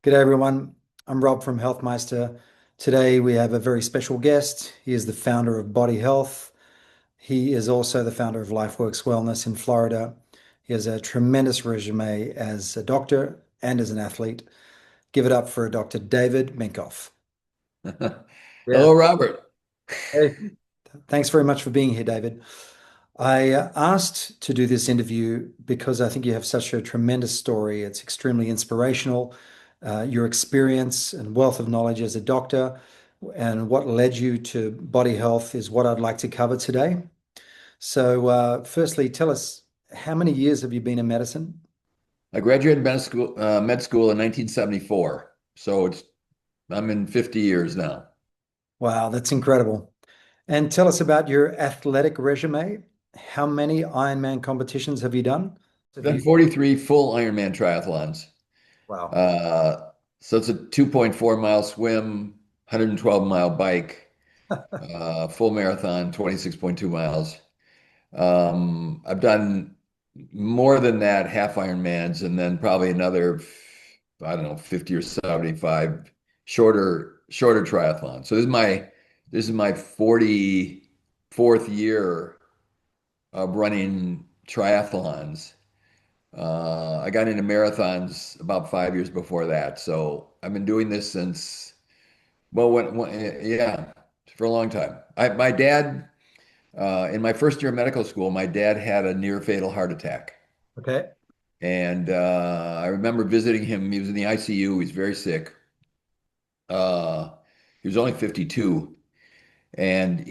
G'day everyone. I'm Rob from Meister. Today we have a very special guest. He is the founder of Bodyhealth. He is also the founder of LifeWorks Wellness in Florida. He has a tremendous resume as a doctor and as an athlete. Give it up for Dr. David Minkoff. Yeah. Hello, Robert. Hey. Thanks very much for being here, David. I asked to do this interview because I think you have such a tremendous story. It's extremely inspirational. Your experience and wealth of knowledge as a doctor and what led you to body health is what I'd like to cover today. So, firstly, tell us, how many years have you been in medicine? I graduated med school in 1974. So I'm in 50 years now. Wow, that's incredible. And tell us about your athletic resume. How many Ironman competitions have you done? Have Done you? 43 full Ironman triathlons. Wow. Uh, so it's a 2.4 mile swim, 112-mile bike, full marathon, 26.2 miles. I've done more than that, half Ironmans, and then probably another, I don't know, 50 or 75 shorter triathlons. So this is my 44th year of running triathlons. I got into marathons about 5 years before that. So I've been doing this since, well, yeah, for a long time. My dad, in my first year of medical school, my dad had a near fatal heart attack. Okay. And I remember visiting him. He was in the ICU. He's very sick. Uh, he was only 52. And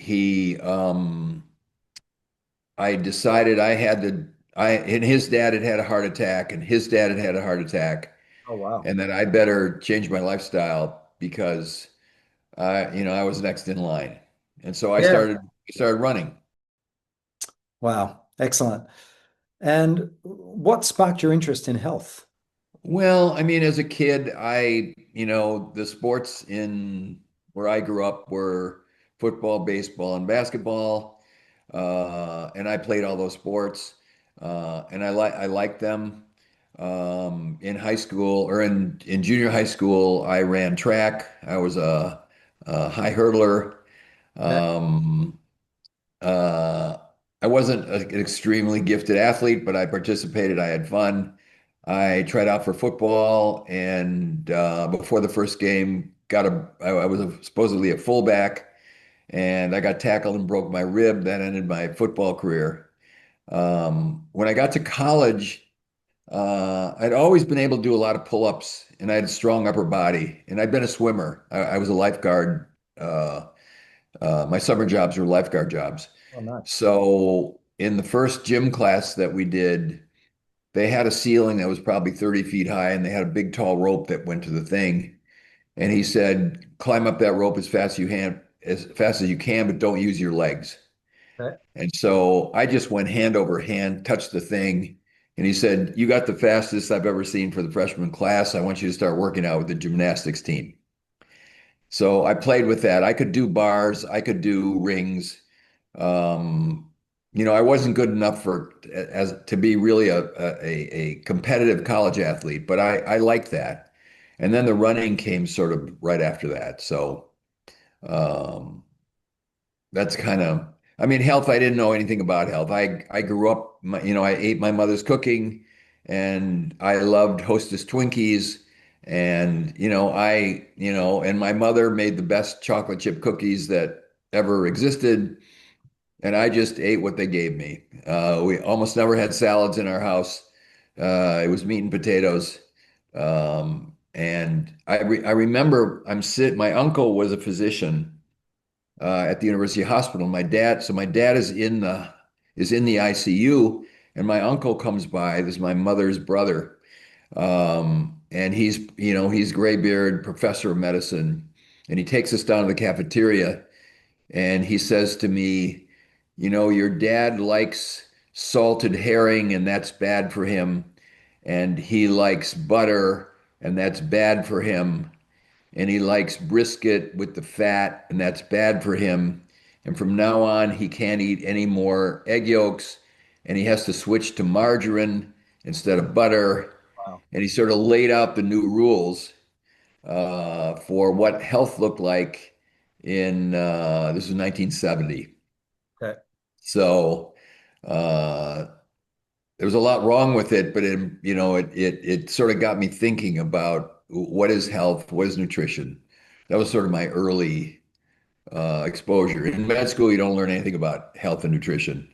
I decided and his dad had a heart attack, and his dad had a heart attack, Oh, wow. and that I better change my lifestyle because I was next in line. And so I Yeah. started running. Wow. Excellent. And what sparked your interest in health? Well, I mean, as a kid, the sports in where I grew up were football, baseball, and basketball. And I played all those sports. And I liked them. In high school or in junior high school, I ran track. I was a high hurdler. Okay. Um, uh, I wasn't an extremely gifted athlete, but I participated. I had fun. I tried out for football, and before the first game, I was supposedly a fullback, and I got tackled and broke my rib. That ended my football career. When I got to college, I'd always been able to do a lot of pull-ups, and I had a strong upper body, and I'd been a swimmer. I was a lifeguard. My summer jobs were lifeguard jobs. Oh, nice. So in the first gym class that we did, they had a ceiling that was probably 30 feet high, and they had a big tall rope that went to the thing. And he said, climb up that rope as fast as you can, but don't use your legs. Okay. And so I just went hand over hand, touched the thing, and he said, you got the fastest I've ever seen for the freshman class. I want you to start working out with the gymnastics team. So I played with that. I could do bars, I could do rings. Um, I wasn't good enough for as to be really a competitive college athlete, but I liked that. And then the running came sort of right after that. So um, that's kind of, I mean, health, I didn't know anything about health. I grew up, I ate my mother's cooking, and I loved Hostess Twinkies. And, and my mother made the best chocolate chip cookies that ever existed. And I just ate what they gave me. We almost never had salads in our house. It was meat and potatoes. And I remember my uncle was a physician at the University Hospital. My dad is in the ICU, and my uncle comes by. This is my mother's brother, and he's gray beard, professor of medicine, and he takes us down to the cafeteria, and he says to me, your dad likes salted herring, and that's bad for him, and he likes butter, and that's bad for him, and he likes brisket with the fat, and that's bad for him. And from now on, he can't eat any more egg yolks, and he has to switch to margarine instead of butter. Wow. And he sort of laid out the new rules. for what health looked like in this was 1970. Okay. So uh, there was a lot wrong with it, but it sort of got me thinking about what is health, what is nutrition. That was sort of my early exposure. In med school, you don't learn anything about health and nutrition,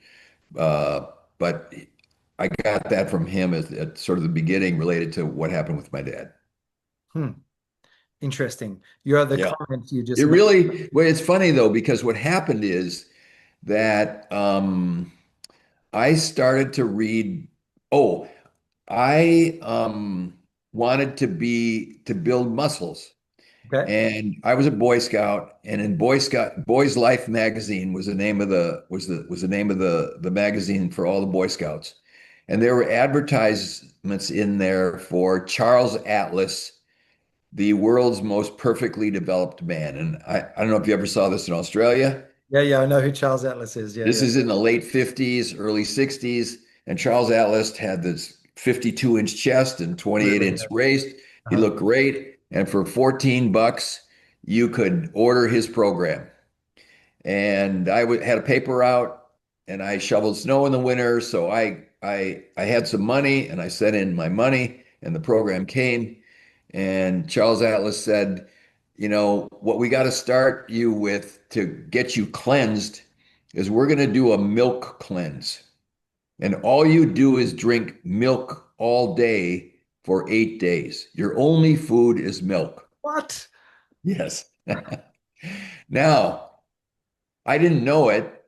but I got that from him at sort of the beginning related to what happened with my dad. Hmm. Interesting. You're the Yeah. comment you It just made. really, well, it's funny though, because what happened is that I started to read. Oh, I wanted to build muscles, Okay. and I was a Boy Scout, and in Boys Life magazine was the name of the name of the magazine for all the Boy Scouts, and there were advertisements in there for Charles Atlas, the world's most perfectly developed man. And I don't know if you ever saw this in Australia. Yeah, yeah, I know who Charles Atlas is. Yeah, This yeah. is in the late 50s, early 60s, and Charles Atlas had this 52-inch chest and 28-inch Really? waist. He Uh-huh. looked great, and for 14 bucks, you could order his program. And had a paper out, and I shoveled snow in the winter, so I had some money, and I sent in my money, and the program came. And Charles Atlas said, what we got to start you with to get you cleansed is we're going to do a milk cleanse. And all you do is drink milk all day for 8 days. Your only food is milk. What? Yes. Now, I didn't know it,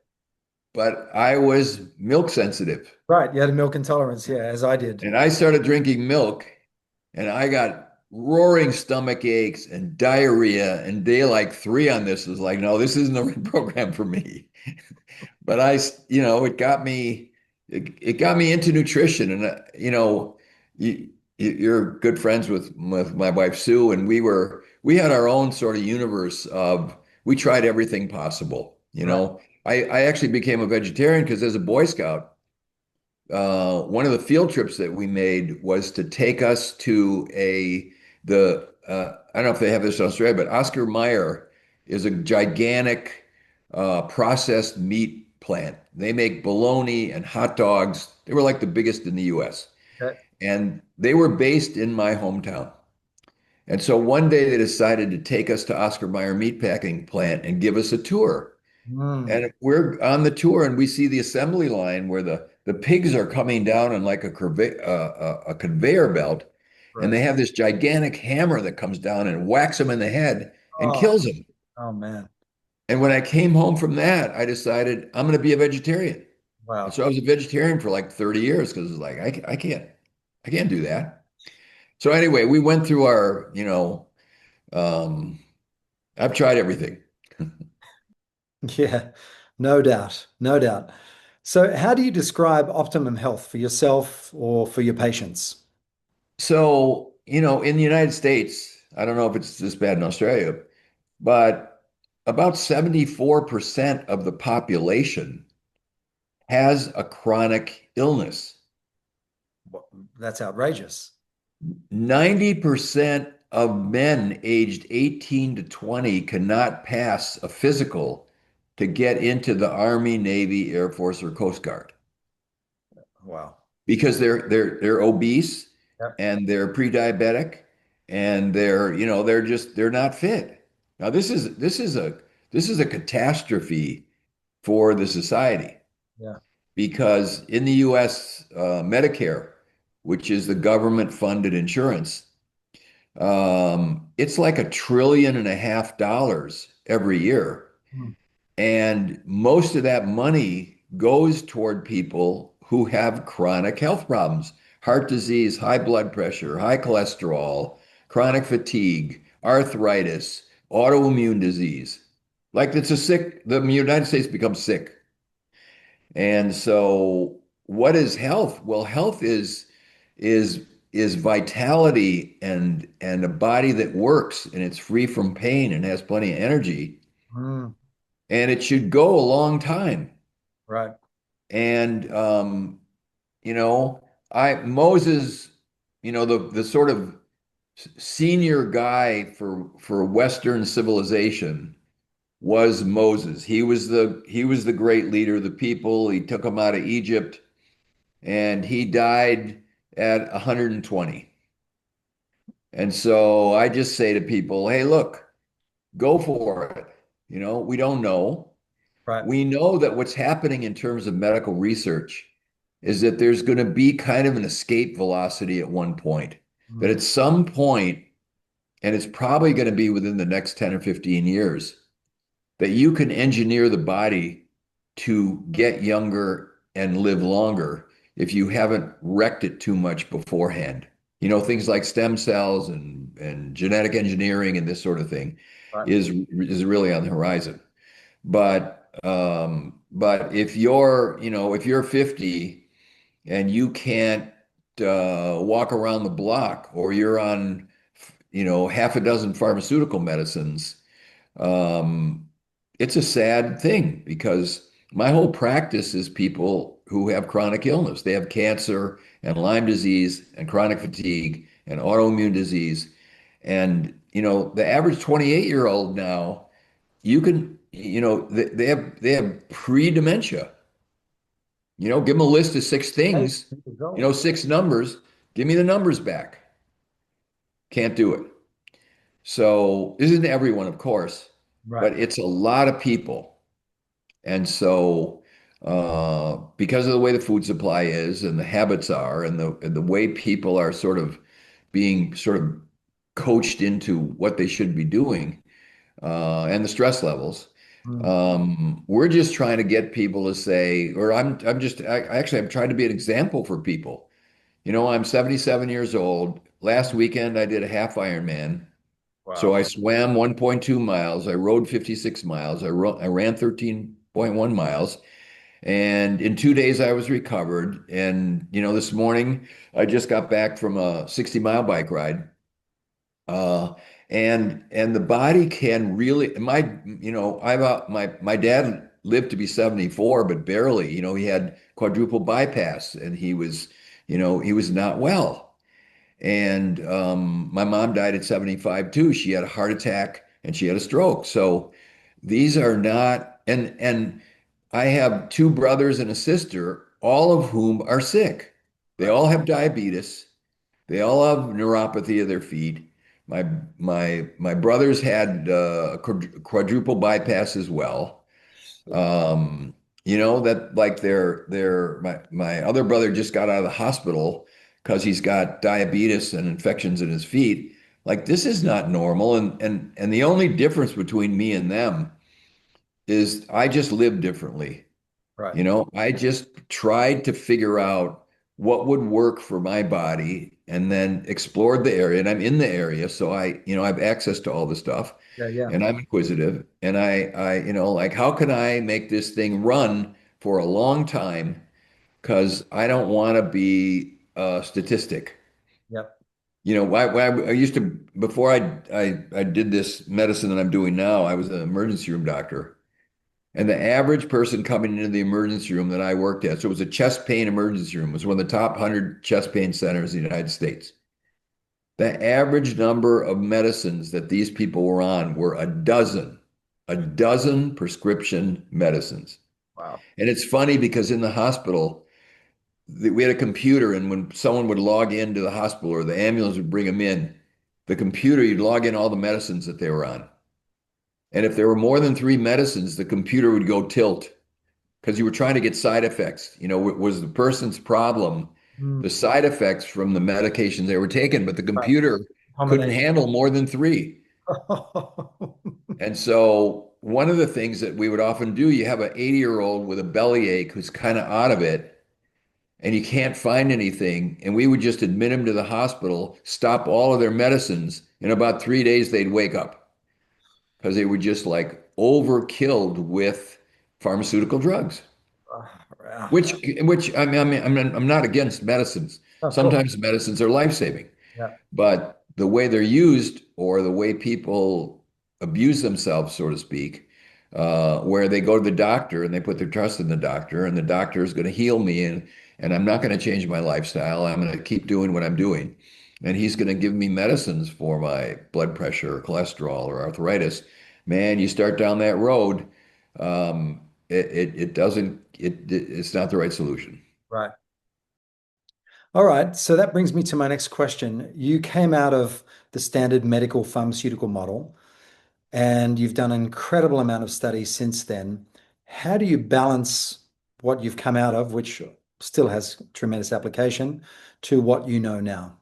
but I was milk sensitive. Right. You had a milk intolerance. Yeah, as I did. And I started drinking milk, and I got roaring stomach aches and diarrhea. And day like three on this was like, no, this isn't the right program for me. But it got me into nutrition. And, you're good friends with my wife, Sue, and we had our own sort of universe of, we tried everything possible. Right. I actually became a vegetarian because as a Boy Scout, one of the field trips that we made was to take us to I don't know if they have this in Australia, but Oscar Mayer is a gigantic processed meat plant. They make bologna and hot dogs. They were like the biggest in the US. Okay. And they were based in my hometown. And so one day they decided to take us to Oscar Mayer meatpacking plant and give us a tour. Mm. And we're on the tour and we see the assembly line where the pigs are coming down on like a conveyor belt. And Right. they have this gigantic hammer that comes down and whacks them in the head and Oh, kills them. oh man. And when I came home from that, I decided I'm going to be a vegetarian. And Wow. so I was a vegetarian for like 30 years because it's like, I can't do that. So anyway, we went through um, I've tried everything. Yeah. No doubt. No doubt. So, how do you describe optimum health for yourself or for your patients? So, in the United States, I don't know if it's this bad in Australia, but about 74% of the population has a chronic illness. Wha- That's outrageous. 90% of men aged 18 to 20 cannot pass a physical to get into the Army, Navy, Air Force, or Coast Guard Wow. because they're obese Yep. and they're pre-diabetic and they're not fit. Now this is a catastrophe for the society Yeah. because in the US Medicare, which is the government funded insurance, it's like $1.5 trillion every year. Mm. And most of that money goes toward people who have chronic health problems, heart disease, high blood pressure, high cholesterol, chronic fatigue, arthritis, autoimmune disease. Like the United States becomes sick. And so what is health? Well, health is is vitality and a body that works and it's free from pain and has plenty of energy Mm. and it should go a long time. Right. And you know, I Moses, the sort of senior guy for Western civilization was Moses. He was the great leader of the people. He took them out of Egypt, and he died at 120. And so I just say to people, hey, look, go for it. We don't know. Right. We know that what's happening in terms of medical research is that there's going to be kind of an escape velocity at one point. That Mm, at some point, and it's probably going to be within the next 10 or 15 years, that you can engineer the body to get younger and live longer if you haven't wrecked it too much beforehand. Things like stem cells and genetic engineering and this sort of thing right. is really on the horizon. But if you're 50 and you can't walk around the block, or you're on half a dozen pharmaceutical medicines, um, it's a sad thing, because my whole practice is people who have chronic illness. They have cancer and Lyme disease and chronic fatigue and autoimmune disease. And, the average 28-year-old now, they have pre-dementia. Give them a list of six Hey, things, there you go. six numbers. Give me the numbers back. Can't do it. So this isn't everyone, of course, Right. but it's a lot of people. And so, because of the way the food supply is and the habits are, and the way people are sort of being sort of coached into what they should be doing, and the stress levels, Mm, we're just trying to get people to say, or I'm trying to be an example for people. I'm 77 years old. Last weekend I did a half Ironman. So wow. I swam 1.2 miles. I rode 56 miles. I ran 13.1 miles. And in 2 days, I was recovered. And, this morning, I just got back from a 60-mile bike ride. Uh, and the body can really, my dad lived to be 74, but barely. He had quadruple bypass, and he was not well. And my mom died at 75 too. She had a heart attack and she had a stroke. So these are not, and I have two brothers and a sister, all of whom are sick. They Right. all have diabetes. They all have neuropathy of their feet. My my brothers had a quadruple bypass as well. Um, that like my other brother just got out of the hospital because he's got diabetes and infections in his feet. Like, this is not normal. And the only difference between me and them is I just live differently. Right. I just tried to figure out what would work for my body, and then explored the area. And I'm in the area, so I have access to all the stuff, Yeah. Yeah. and I'm inquisitive. And like, how can I make this thing run for a long time? Because I don't want to be a statistic. Yep. I used to, before I did this medicine that I'm doing now, I was an emergency room doctor. And the average person coming into the emergency room that I worked at, so it was a chest pain emergency room, it was one of the top 100 chest pain centers in the United States. The average number of medicines that these people were on were a dozen prescription medicines. Wow. And it's funny, because in the hospital, we had a computer, and when someone would log into the hospital or the ambulance would bring them in, the computer, you'd log in all the medicines that they were on. And if there were more than three medicines, the computer would go tilt, because you were trying to get side effects. Was the person's problem Mm, the side effects from the medications they were taking, but the right. computer couldn't Combination. handle more than three. And so one of the things that we would often do, you have an 80-year-old with a bellyache who's kind of out of it, and you can't find anything. And we would just admit him to the hospital, stop all of their medicines. In about 3 days, they'd wake up, because they were just like overkilled with pharmaceutical drugs. Wow. Which I'm not against medicines. Of course. Sometimes medicines are life-saving, Yeah. but the way they're used, or the way people abuse themselves, so to speak, where they go to the doctor and they put their trust in the doctor, and the doctor is going to heal me, and I'm not going to change my lifestyle. I'm going to keep doing what I'm doing. and he's going to give me medicines for my blood pressure or cholesterol or arthritis. Man, you start down that road, it doesn't, it's not the right solution. Right. All right. So that brings me to my next question. You came out of the standard medical pharmaceutical model, and you've done an incredible amount of studies since then. How do you balance what you've come out of, which still has tremendous application, to what you know now?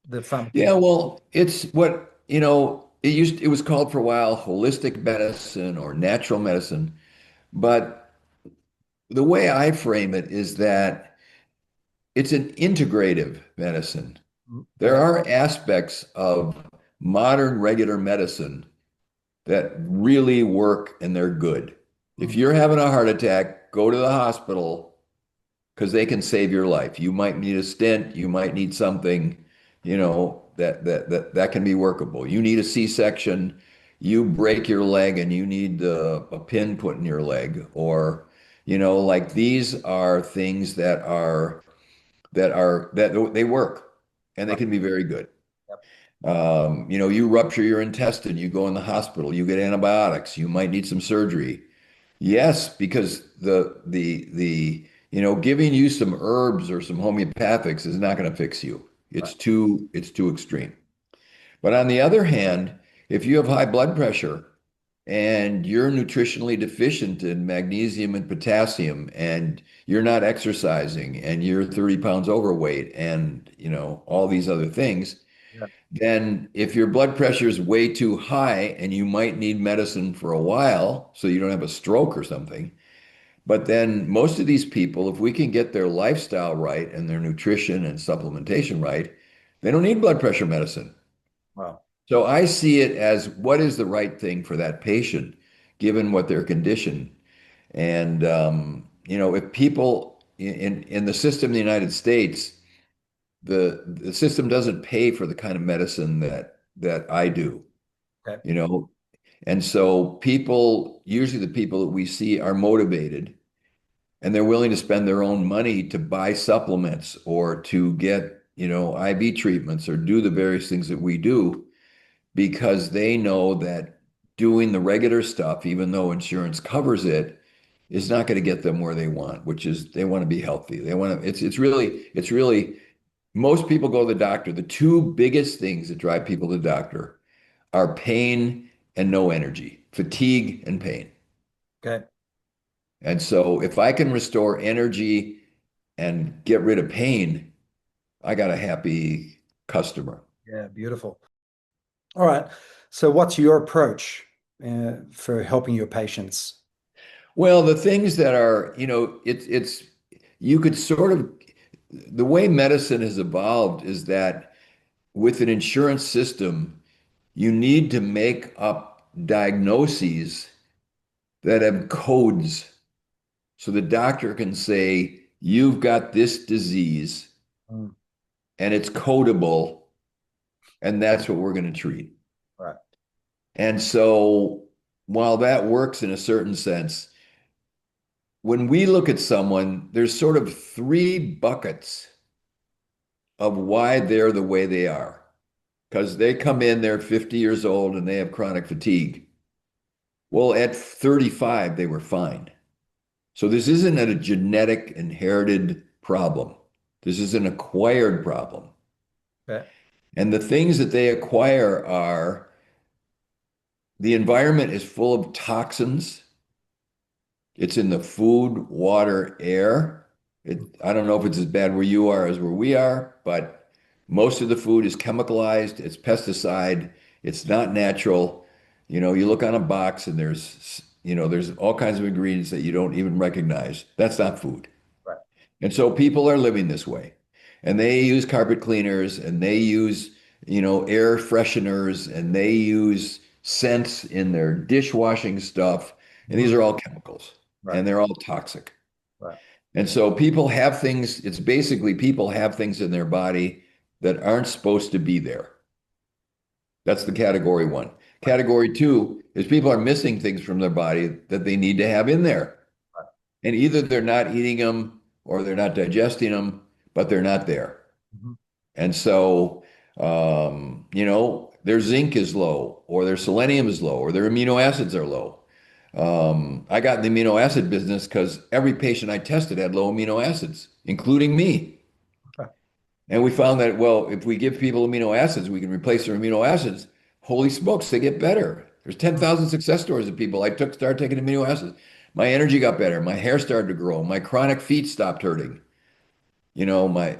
The Yeah, pharmaceutical. well, it's what, it was called for a while holistic medicine or natural medicine. But the way I frame it is that it's an integrative medicine. There Okay. are aspects of modern regular medicine that really work and they're good. If Mm, you're having a heart attack, go to the hospital because they can save your life. You might need a stent, you might need something, that can be workable. You need a C-section, you break your leg and you need a pin put in your leg, or like these are things that they work and they right. can be very good. Yep. You rupture your intestine, you go in the hospital, you get antibiotics, you might need some surgery. Yes, because giving you some herbs or some homeopathics is not going to fix you. Right. It's too extreme. But on the other hand, if you have high blood pressure and you're nutritionally deficient in magnesium and potassium and you're not exercising and you're 30 pounds overweight and all these other things, Yeah. then if your blood pressure is way too high and you might need medicine for a while so you don't have a stroke or something. But then most of these people, if we can get their lifestyle right and their nutrition and supplementation right, they don't need blood pressure medicine. Wow. So I see it as what is the right thing for that patient, given what their condition. And if people in the system in the United States, the system doesn't pay for the kind of medicine that I do, Okay. you know. And so people, usually the people that we see are motivated and they're willing to spend their own money to buy supplements or to get, IV treatments or do the various things that we do because they know that doing the regular stuff, even though insurance covers it, is not going to get them where they want, which is they want to be healthy. They want to, it's really, most people go to the doctor. The two biggest things that drive people to the doctor are pain and no energy, fatigue and pain. Okay. And so if I can restore energy and get rid of pain, I got a happy customer. Yeah. Beautiful. All right. So what's your approach for helping your patients? Well, the things that are, it's you could sort of the way medicine has evolved is that with an insurance system, you need to make up diagnoses that have codes so the doctor can say, you've got this disease Mm, and it's codable, and that's what we're going to treat. right. And so while that works in a certain sense, when we look at someone, there's sort of three buckets of why they're the way they are. Because they come in, they're 50 years old and they have chronic fatigue. Well, at 35, they were fine. So this isn't a genetic inherited problem. This is an acquired problem. Okay. And the things that they acquire are the environment is full of toxins. It's in the food, water, air. I don't know if it's as bad where you are as where we are, but most of the food is chemicalized, it's pesticide, it's not natural. You look on a box and there's all kinds of ingredients that you don't even recognize. That's not food. Right. And so people are living this way. And they use carpet cleaners and they use, air fresheners and they use scents in their dishwashing stuff. And Mhm. these are all chemicals Right. and they're all toxic. Right. And so people have things, it's basically people have things in their body that aren't supposed to be there. That's the category one. Right. Category two is people are missing things from their body that they need to have in there. Right. And either they're not eating them or they're not digesting them, but they're not there. Mhm. And so, their zinc is low, or their selenium is low, or their amino acids are low. I got in the amino acid business because every patient I tested had low amino acids, including me. Okay. And we found that, well, if we give people amino acids, we can replace their amino acids. Holy smokes, they get better. There's Mm, 10,000 success stories of people started taking amino acids. My energy got better. My hair started to grow. My chronic feet stopped hurting. My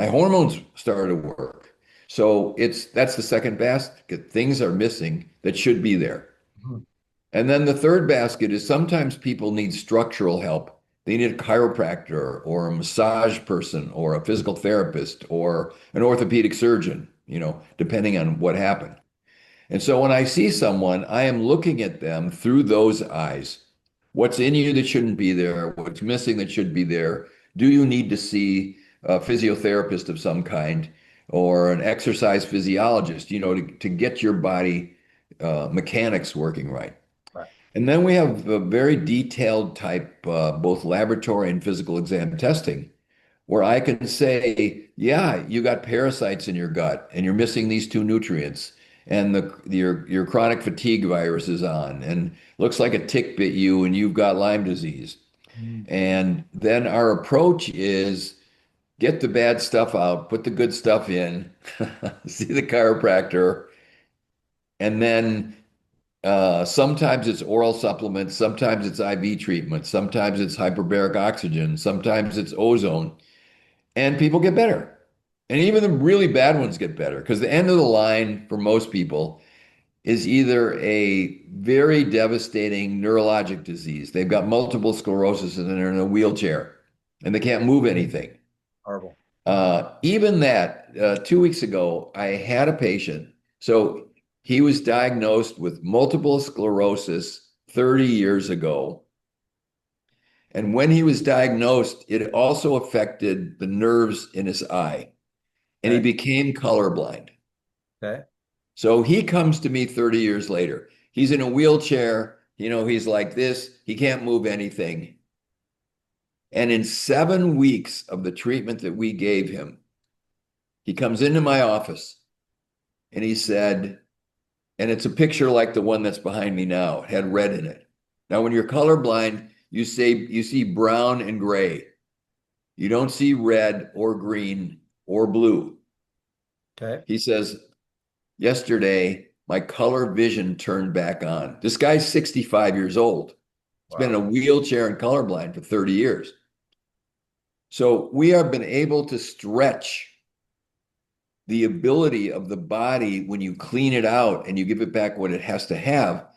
hormones started to work. So that's the second basket. Things are missing that should be there. mm, And then the third basket is sometimes people need structural help. They need a chiropractor or a massage person or a physical therapist or an orthopedic surgeon, depending on what happened. And so when I see someone, I am looking at them through those eyes. What's in you that shouldn't be there? What's missing that should be there? Do you need to see a physiotherapist of some kind or an exercise physiologist, to get your body mechanics working right? right. And then we have a very detailed type, both laboratory and physical exam testing, where I can say, yeah, you got parasites in your gut and you're missing these two nutrients, and your chronic fatigue virus is on, and looks like a tick bit you and you've got Lyme disease. Mm, And then our approach is get the bad stuff out, put the good stuff in, see the chiropractor, and then sometimes it's oral supplements, sometimes it's IV treatment, sometimes it's hyperbaric oxygen, sometimes it's ozone, and people get better. And even the really bad ones get better because the end of the line for most people is either a very devastating neurologic disease. They've got multiple sclerosis and they're in a wheelchair and they can't move anything. horrible. Even that, 2 weeks ago, I had a patient. So he was diagnosed with multiple sclerosis 30 years ago. And when he was diagnosed, it also affected the nerves in his eye, and he Okay. became colorblind. Okay. So he comes to me 30 years later. He's in a wheelchair. He's like this. He can't move anything. And in 7 weeks of the treatment that we gave him, he comes into my office and he said, and it's a picture like the one that's behind me now. It had red in it. Now, when you're colorblind, you see brown and gray. You don't see red or green or blue. Okay. He says, yesterday, my color vision turned back on. This guy's 65 years old. He's been in Wow. a wheelchair and colorblind for 30 years. So we have been able to stretch the ability of the body when you clean it out and you give it back what it has to have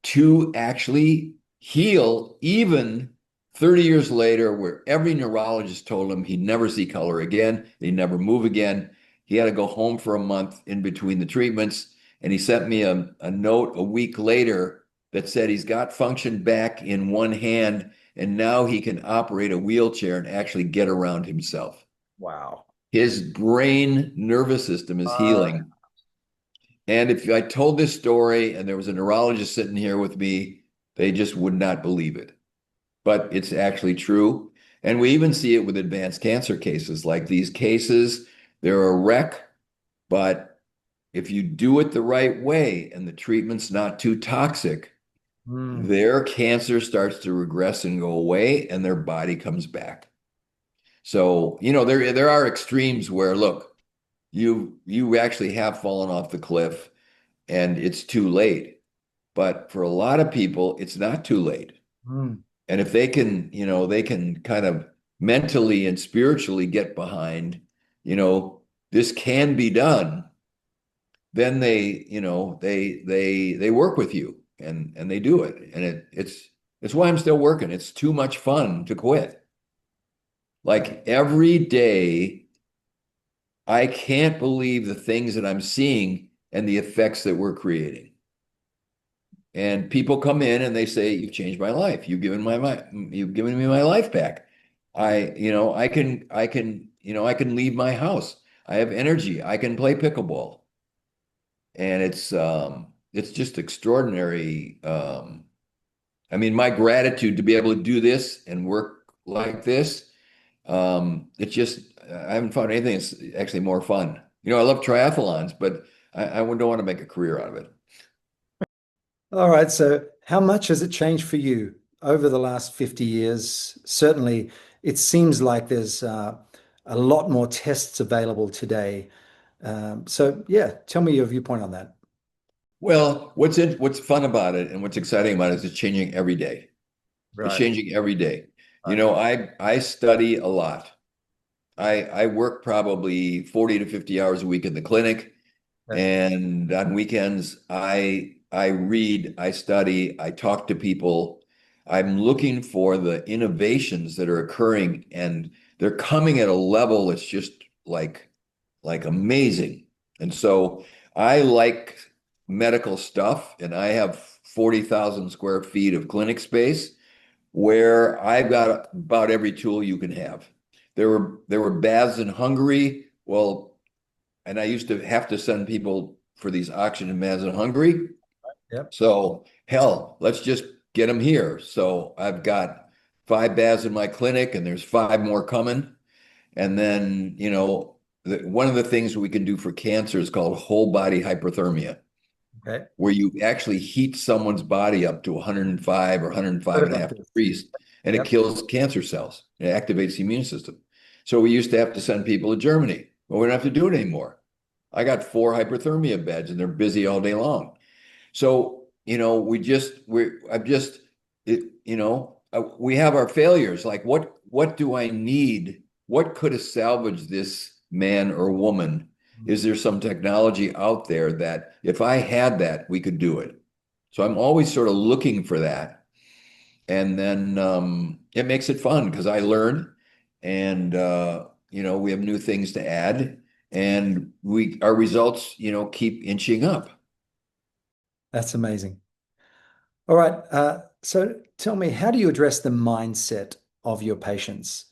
to actually heal, even 30 years later, where every neurologist told him he'd never see color again, he'd never move again. He had to go home for a month in between the treatments. And he sent me a note a week later that said he's got function back in one hand and now he can operate a wheelchair and actually get around himself. Wow. His brain nervous system is Uh, healing. And if I told this story and there was a neurologist sitting here with me, they just would not believe it. But it's actually true. And we even see it with advanced cancer cases. Like these cases, they're a wreck, but if you do it the right way and the treatment's not too toxic, mm, their cancer starts to regress and go away and their body comes back. So, there are extremes where, look, you actually have fallen off the cliff and it's too late. But for a lot of people, it's not too late. mm, And if they can kind of mentally and spiritually get behind, this can be done, then they work with you and they do it. And it's why I'm still working. It's too much fun to quit. Like every day, I can't believe the things that I'm seeing and the effects that we're creating. And people come in and they say, "You've changed my life. You've given me my life back. I can leave my house. I have energy. I can play pickleball." And it's just extraordinary. I mean, my gratitude to be able to do this and work like this It's just I haven't found anything that's actually more fun. I love triathlons, but I don't want to make a career out of it. All right. So, how much has it changed for you over the last 50 years? Certainly, it seems like there's a lot more tests available today. So, yeah, tell me your viewpoint on that. Well, what's fun about it and what's exciting about it is it's changing every day. It's Right. changing every day. Right. I study a lot. I work probably 40 to 50 hours a week in the clinic, Okay. and on weekends I read, I study, I talk to people. I'm looking for the innovations that are occurring, and they're coming at a level that's just like like amazing. And so I like medical stuff, and I have 40,000 square feet of clinic space where I've got about every tool you can have. There were baths in Hungary. Well, and I used to have to send people for these oxygen baths in Hungary. Yep. So hell, let's just get them here. So I've got 5 baths in my clinic, and there's 5 more coming. And then, one of the things we can do for cancer is called whole body hyperthermia, Okay. where you actually heat someone's body up to 105 or 105 Heard and a about half this. degrees, and it Yep. kills cancer cells. It activates the immune system. So we used to have to send people to Germany, but we don't have to do it anymore. I got 4 hyperthermia beds, and they're busy all day long. So, I've just, we have our failures. Like, what do I need? What could have salvaged this man or woman? Is there some technology out there that if I had that, we could do it? So I'm always sort of looking for that. And then it makes it fun because I learn, and, we have new things to add, and our results, keep inching up. That's amazing. All right. So tell me, how do you address the mindset of your patients?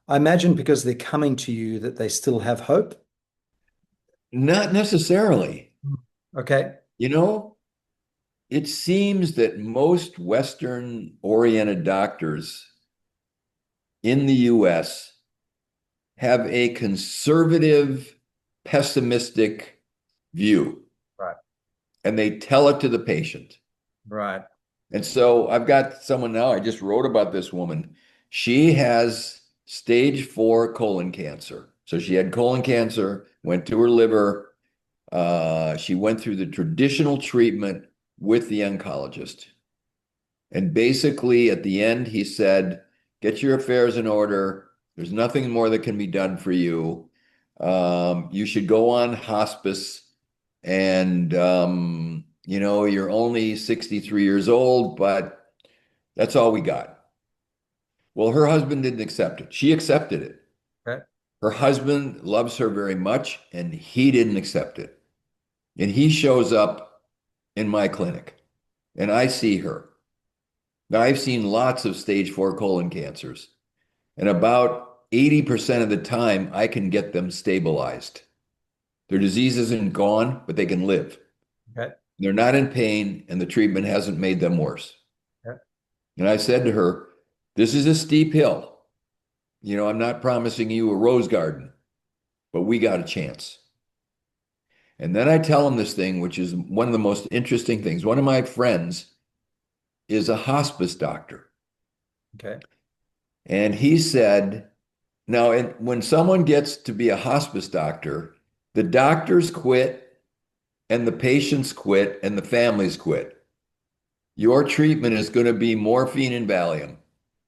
I imagine because they're coming to you that they still have hope. Not necessarily. Okay. You know, it seems that most Western oriented doctors in the US have a conservative, pessimistic view, Right. and they tell it to the patient. Right. And so I've got someone now, I just wrote about this woman. She has stage 4 colon cancer. So she had colon cancer, went to her liver. She went through the traditional treatment with the oncologist. And basically, at the end, he said, get your affairs in order. There's nothing more that can be done for you. You should go on hospice. And, you're only 63 years old, but that's all we got. Well, her husband didn't accept it. She accepted it. Okay. Her husband loves her very much, and he didn't accept it. And he shows up in my clinic, and I see her. Now, I've seen lots of stage 4 colon cancers, and about 80% of the time, I can get them stabilized. Their disease isn't gone, but they can live. Okay. They're not in pain, and the treatment hasn't made them worse. Okay. And I said to her, this is a steep hill. I'm not promising you a rose garden, but we got a chance. And then I tell them this thing, which is one of the most interesting things. One of my friends is a hospice doctor. Okay. And he said, now, when someone gets to be a hospice doctor, the doctors quit, and the patients quit, and the families quit. Your treatment is going to be morphine and Valium.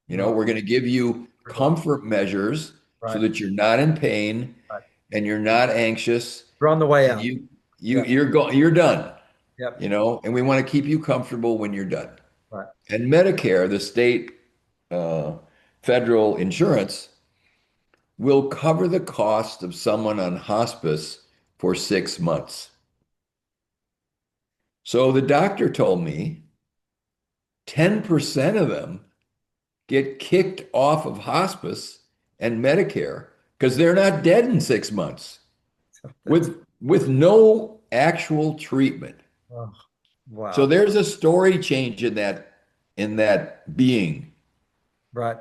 Right. We're going to give you comfort measures so Right. that you're not in pain Right. and you're not anxious, You're on the way and out. you Yep. you're done. Yep. And we want to keep you comfortable when you're done. Right. And Medicare, the state uh, federal insurance, will cover the cost of someone on hospice for 6 months. So the doctor told me 10% of them get kicked off of hospice and Medicare because they're not dead in 6 months That's with no actual treatment. oh, So wow. there's a story change in that being. Right.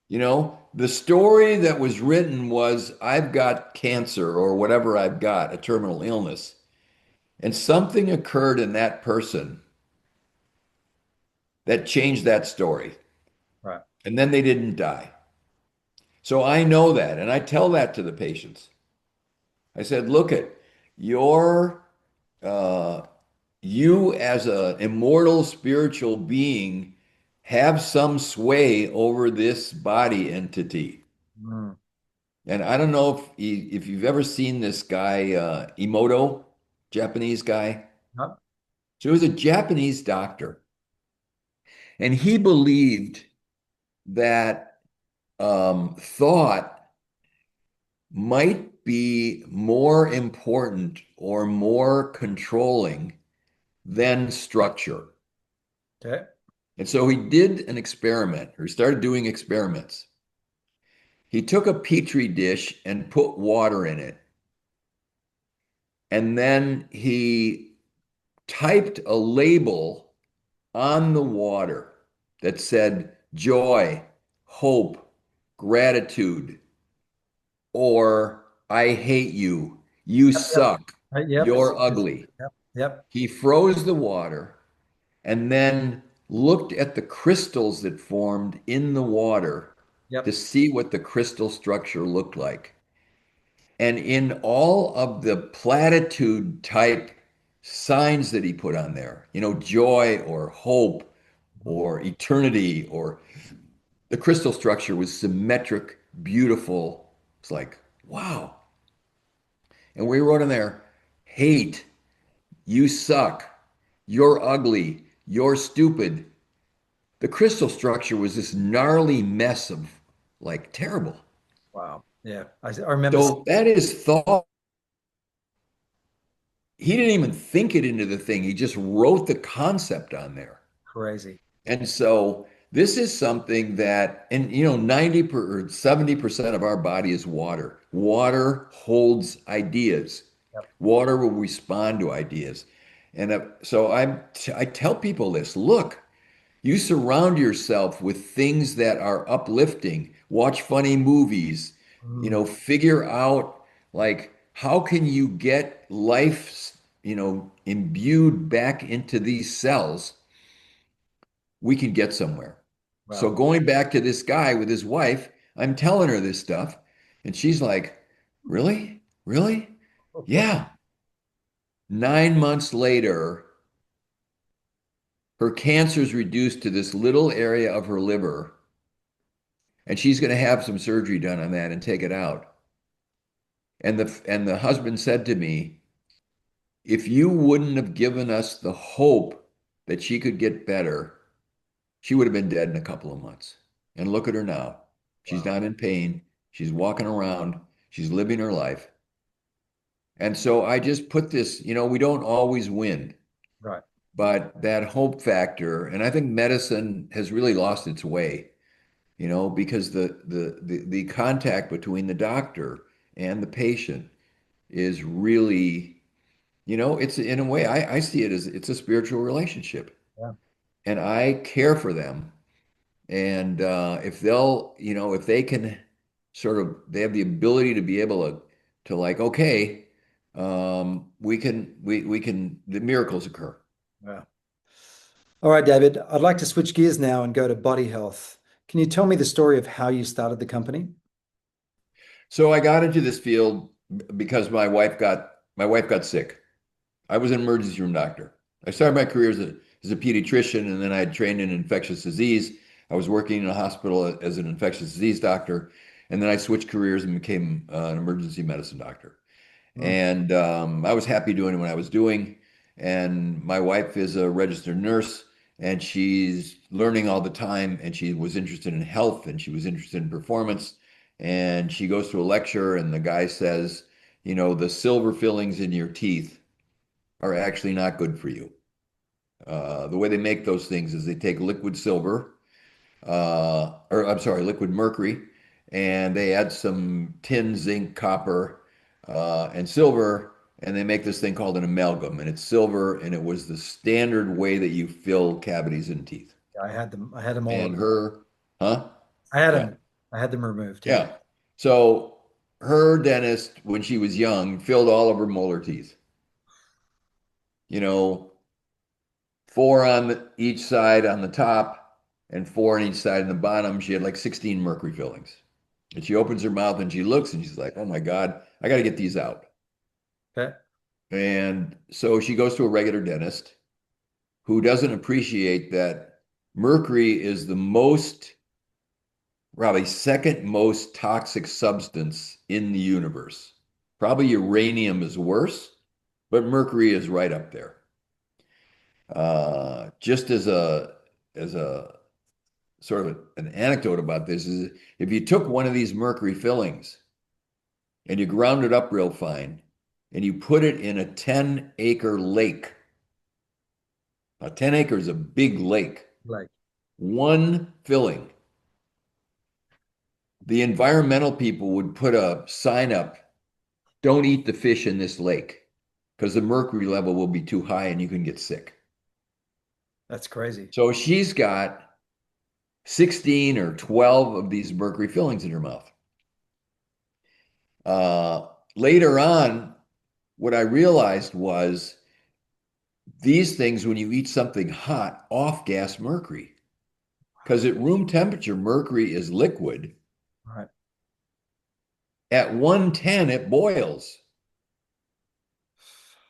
The story that was written was I've got cancer or whatever I've got, a terminal illness. And something occurred in that person that changed that story. Right. And then they didn't die. So I know that. And I tell that to the patients. I said, look at your uh, you as an immortal spiritual being have some sway over this body entity. Mm. And I don't know if you've ever seen this guy, Emoto, Japanese guy. Yep. So he was a Japanese doctor, and he believed that thought might be more important or more controlling than structure. Okay. And so he did an experiment, or he started doing experiments. He took a petri dish and put water in it, and then he typed a label on the water that said joy, hope, gratitude, or I hate you, you Yep. Yep. suck, Yep. you're ugly. Yep. Yep. He froze the water and then looked at the crystals that formed in the water to Yep. see what the crystal structure looked like. And in all of the platitude type signs that he put on there, joy or hope Mhm. or eternity, or the crystal structure was symmetric, beautiful. It's like, wow. And we wrote in there, hate, you suck, you're ugly, you're stupid. The crystal structure was this gnarly mess of like terrible. Wow. Yeah. I remember. So that is thought. He didn't even think it into the thing. He just wrote the concept on there. Crazy. And so this is something that, and 90 or 70% of our body is water. Water holds ideas. Yep. Water will respond to ideas. And so I tell people this, look, you surround yourself with things that are uplifting. Watch funny movies, Mm. figure out like how can you get life, imbued back into these cells, we can get somewhere. So Wow. going back to this guy with his wife, I'm telling her this stuff, and she's like, "Really? Really? Yeah." 9 months later, her cancer's reduced to this little area of her liver, and she's going to have some surgery done on that and take it out. And the husband said to me, "If you wouldn't have given us the hope that she could get better, she would have been dead in a couple of months. And look at her now. She's Wow. not in pain. She's walking around. She's living her life." And so I just put this, we don't always win, Right. but that hope factor, and I think medicine has really lost its way, because the contact between the doctor and the patient is really, it's in a way, I see it as it's a spiritual relationship. Yeah. And I care for them. And if they'll, if they can sort of, they have the ability to be able to like, okay, we can, the miracles occur. Yeah. All right, David. I'd like to switch gears now and go to body health. Can you tell me the story of how you started the company? So I got into this field because my wife got sick. I was an emergency room doctor. I started my career as a pediatrician, and then I had trained in infectious disease. I was working in a hospital as an infectious disease doctor, and then I switched careers and became an emergency medicine doctor. Mm. And I was happy doing what I was doing. And my wife is a registered nurse, and she's learning all the time. And she was interested in health, and she was interested in performance. And she goes to a lecture, and the guy says, the silver fillings in your teeth are actually not good for you. The way they make those things is they take liquid silver, or I'm sorry, liquid mercury, and they add some tin, zinc, copper, and silver, and they make this thing called an amalgam, and it's silver, and it was the standard way that you fill cavities in teeth. I had them. I had them all. And her, huh? I had Yeah. them. I had them removed. Yeah. Yeah. So her dentist, when she was young, filled all of her molar teeth. You know, four on each side on the top and four on each side on the bottom. She had like 16 mercury fillings. And she opens her mouth and she looks and she's like, oh my God, I got to get these out. Okay. And so she goes to a regular dentist who doesn't appreciate that mercury is the most, probably second most toxic substance in the universe. Probably uranium is worse, but mercury is right up there. Just as a sort of an anecdote about this is if you took one of these mercury fillings and you ground it up real fine and you put it in a 10-acre lake. Now, 10 acres is a big lake. Like, One filling. The environmental people would put a sign up, don't eat the fish in this lake because the mercury level will be too high and you can get sick. that's crazy. So she's got 16 or 12 of these mercury fillings in her mouth. Later on, what I realized was these things, when you eat something hot, off gas mercury. Because at room temperature, mercury is liquid. Right. At 110, it boils.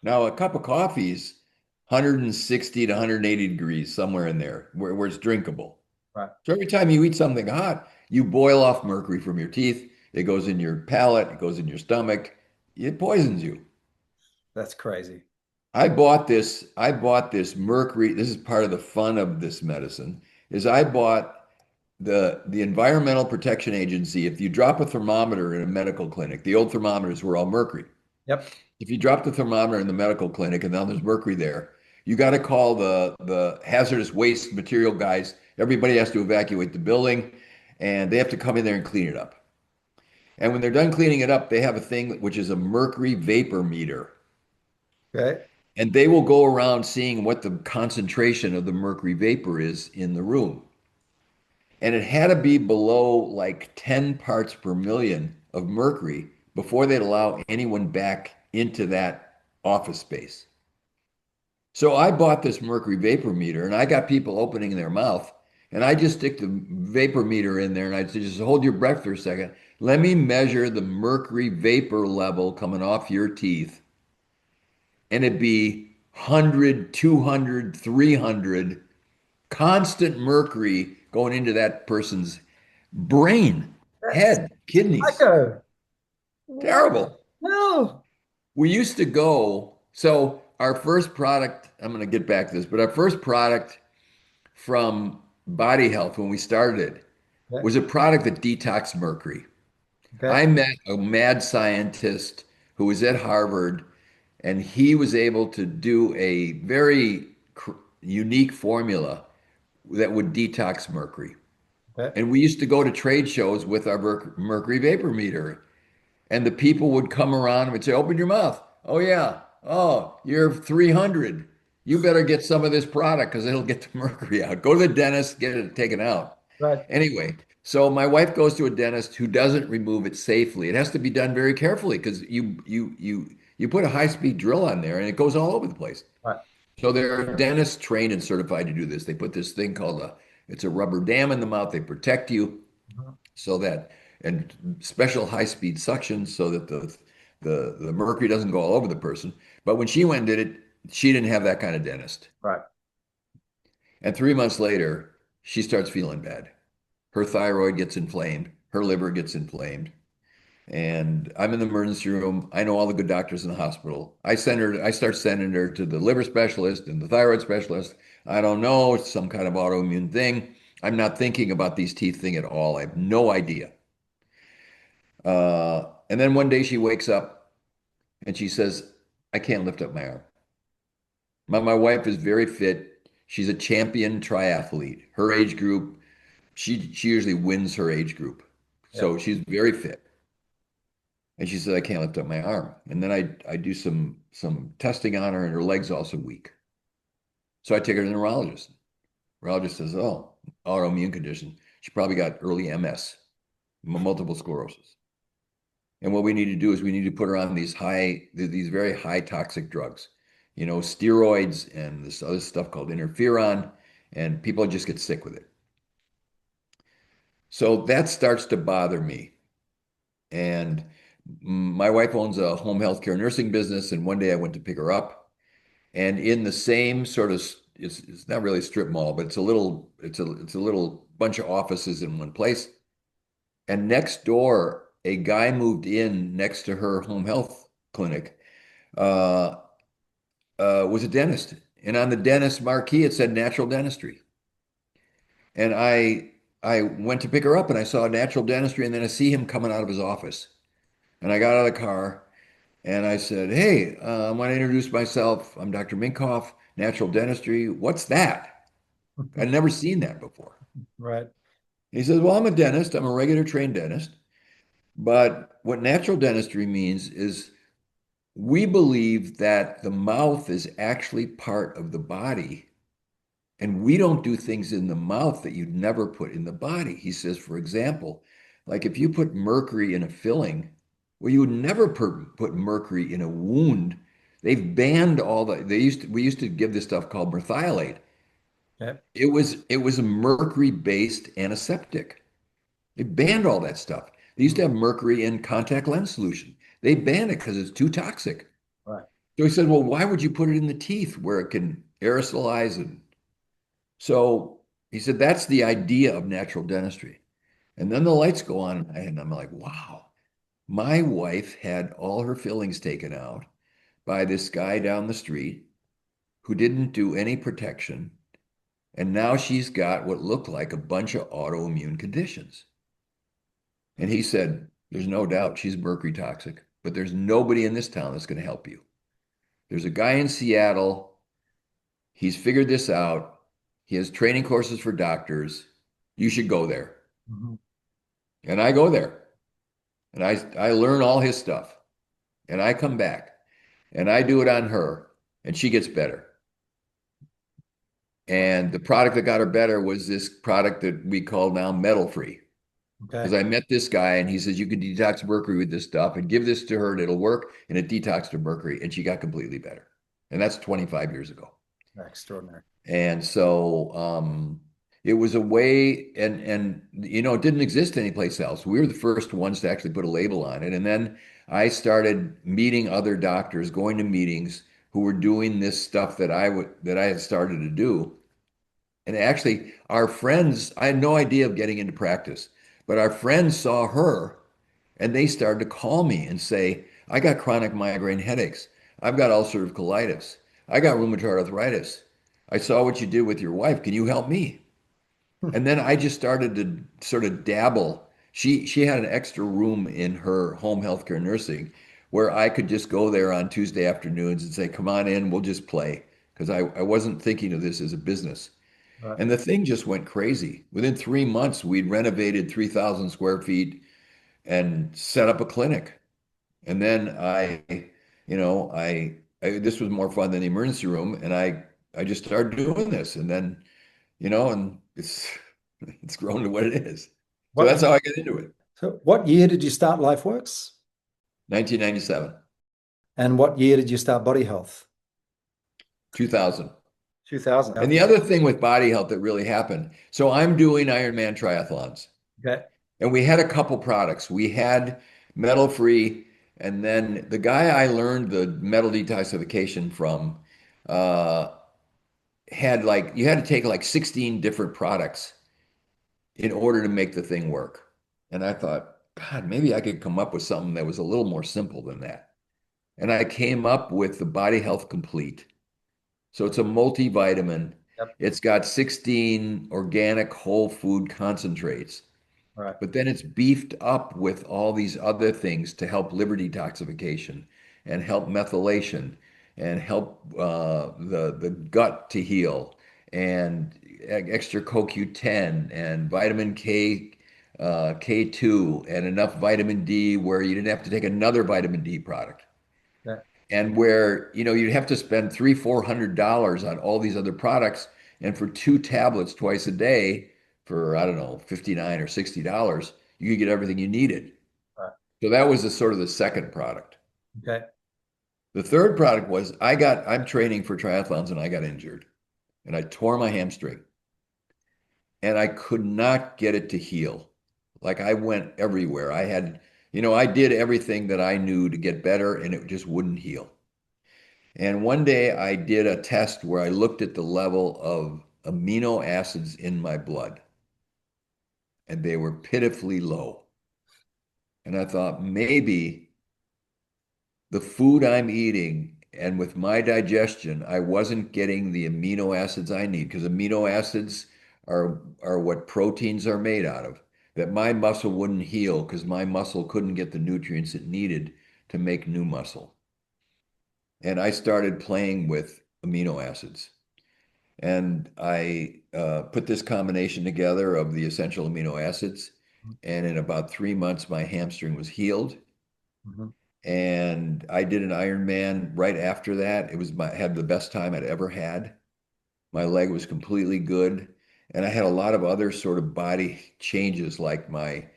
Now, a cup of coffee is 160 to 180 degrees, somewhere in there, where it's drinkable. Right. So every time you eat something hot, you boil off mercury from your teeth. It goes in your palate, it goes in your stomach. It poisons you. That's crazy. I bought this mercury. This is part of the fun of this medicine, is I bought the Environmental Protection Agency. If you drop a thermometer in a medical clinic, the old thermometers were all mercury. Yep. If you drop the thermometer in the medical clinic and now there's mercury there, you got to call the hazardous waste material guys. Everybody has to evacuate the building and they have to come in there and clean it up. And when they're done cleaning it up, they have a thing which is a mercury vapor meter. Okay. And they will go around seeing what the concentration of the mercury vapor is in the room. And it had to be below like 10 parts per million of mercury before they'd allow anyone back into that office space. So I bought this mercury vapor meter and I got people opening their mouth and I just stick the vapor meter in there and I say, just hold your breath for a second. Let me measure the mercury vapor level coming off your teeth. And it'd be 100, 200, 300 constant mercury going into that person's brain, That's head, kidneys. psycho. What? Terrible. No. We used to go, so our first product, I'm going to get back to this, but our first product from Bodyhealth when we started Okay. was a product that detoxed mercury. Okay. I met a mad scientist who was at Harvard, and he was able to do a very unique formula that would detox mercury. Okay. And we used to go to trade shows with our mercury vapor meter. And the people would come around and would say, open your mouth. Oh, yeah. Oh, you're 300. You better get some of this product because it'll get the mercury out. Go to the dentist, get it taken out. Right. Anyway, so my wife goes to a dentist who doesn't remove it safely. It has to be done very carefully because you put a high-speed drill on there and it goes all over the place. Right. So there are dentists trained and certified to do this. They put this thing called it's a rubber dam in the mouth. They protect you Mhm. so that, and special high-speed suction so that the mercury doesn't go all over the person. But when she went and did it, she didn't have that kind of dentist. Right. And 3 months later, she starts feeling bad. Her thyroid gets inflamed, her liver gets inflamed. And I'm in the emergency room. I know all the good doctors in the hospital. I start sending her to the liver specialist and the thyroid specialist. I don't know, it's some kind of autoimmune thing. I'm not thinking about these teeth thing at all. I have no idea. And then one day she wakes up and she says, I can't lift up my arm. My wife is very fit. She's a champion triathlete. Her age group, she usually wins her age group. Yeah. So she's very fit. And she said, I can't lift up my arm. And then I do some testing on her and her leg's also weak. So I take her to the neurologist. Neurologist says, oh, autoimmune condition. She probably got early MS. multiple sclerosis. And what we need to do is we need to put her on these very high toxic drugs, steroids and this other stuff called interferon, and people just get sick with it. So that starts to bother me. And my wife owns a home health care nursing business, and one day I went to pick her up, and in the same sort of it's not really a strip mall, but it's a little bunch of offices in one place. And next door, a guy moved in next to her home health clinic, uh, was a dentist. And on the dentist marquee, it said natural dentistry. And I went to pick her up and I saw natural dentistry, and then I see him coming out of his office. And I got out of the car and I said, "Hey, I want to introduce myself. I'm Dr. Minkoff, natural dentistry. What's that? I'd never seen that before." Right. He says, "Well, I'm a dentist. I'm a regular trained dentist. But what natural dentistry means is we believe that the mouth is actually part of the body, and we don't do things in the mouth that you'd never put in the body." He says, for example, like if you put mercury in a filling, well, you would never put mercury in a wound. They've banned all we used to give this stuff called merthiolate. Yeah. It was a mercury-based antiseptic. They banned all that stuff. They used to have mercury in contact lens solution. They banned it because it's too toxic. Right. So he said, "Well, why would you put it in the teeth where it can aerosolize?" And so he said, "That's the idea of natural dentistry." And then the lights go on, and I'm like, wow, my wife had all her fillings taken out by this guy down the street who didn't do any protection. And now she's got what looked like a bunch of autoimmune conditions. And he said, "There's no doubt she's mercury toxic, but there's nobody in this town that's going to help you. There's a guy in Seattle. He's figured this out. He has training courses for doctors. You should go there." Mhm. And I go there and I learn all his stuff, and I come back and I do it on her, and she gets better. And the product that got her better was this product that we call now metal free. Because Okay. I met this guy and he says, "You can detox mercury with this stuff and give this to her and it'll work." And it detoxed her mercury and she got completely better. And that's 25 years ago. Extraordinary. And so it was a way, and it didn't exist anyplace else. We were the first ones to actually put a label on it. And then I started meeting other doctors, going to meetings who were doing this stuff that I had started to do. And actually, our friends, I had no idea of getting into practice, but our friends saw her and they started to call me and say, "I got chronic migraine headaches. I've got ulcerative colitis. I got rheumatoid arthritis. I saw what you did with your wife. Can you help me?" And then I just started to sort of dabble. She had an extra room in her home healthcare nursing where I could just go there on Tuesday afternoons and say, "Come on in, we'll just play." Because I wasn't thinking of this as a business. Right. And the thing just went crazy. Within 3 months, we'd renovated 3,000 square feet and set up a clinic. And then this was more fun than the emergency room. And I just started doing this. And then, and it's grown to what it is. So What that's how I got into it. so what year did you start LifeWorks? 1997, And what year did you start Body Health? 2000. 2000. And the other thing with body health that really happened. So I'm doing Ironman triathlons. Okay. And we had a couple products. We had metal free, and then the guy I learned the metal detoxification from uh, had you had to take like 16 different products in order to make the thing work. And I thought, God, maybe I could come up with something that was a little more simple than that. And I came up with the Body Health Complete. So it's a multivitamin. Yep. It's got 16 organic whole food concentrates, Right. but then it's beefed up with all these other things to help liver detoxification and help methylation and help the gut to heal and extra CoQ10 and vitamin K, K2 and enough vitamin D where you didn't have to take another vitamin D product. Yeah. And where you'd have to spend $300-400 on all these other products, and for 2 tablets twice a day for, I don't know, $59 or $60, you could get everything you needed. Right. So that was the sort of the second product. Okay. The third product was I'm training for triathlons and I got injured and I tore my hamstring and I could not get it to heal. Like I went everywhere. I did everything that I knew to get better and it just wouldn't heal. And one day I did a test where I looked at the level of amino acids in my blood and they were pitifully low. And I thought maybe the food I'm eating and with my digestion, I wasn't getting the amino acids I need because amino acids are what proteins are made out of. That my muscle wouldn't heal because my muscle couldn't get the nutrients it needed to make new muscle. And I started playing with amino acids. And I put this combination together of the essential amino acids. And in about 3 months, my hamstring was healed. Mhm. And I did an Ironman right after that. Had the best time I'd ever had. My leg was completely good, and I had a lot of other sort of body changes, like my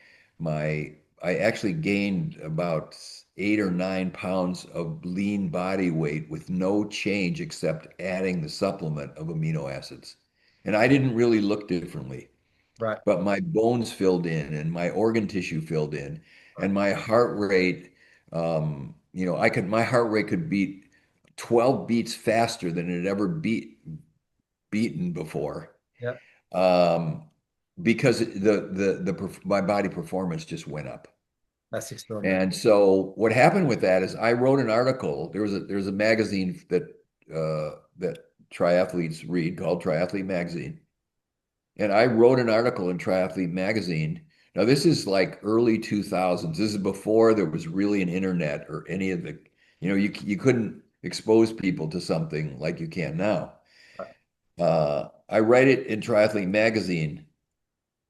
I actually gained about 8 or 9 pounds of lean body weight with no change except adding the supplement of amino acids. And I didn't really look differently, Right. but my bones filled in and my organ tissue filled in Right. and my heart rate my heart rate could beat 12 beats faster than it had ever beaten before, Yeah. um, because my body performance just went up. That's extraordinary. And so what happened with that is I wrote an article. There's a magazine that triathletes read called Triathlete Magazine. And I wrote an article in Triathlete Magazine. Now, this is like early 2000s. This is before there was really an internet or any of you couldn't expose people to something like you can now. Right. I write it in Triathlete Magazine.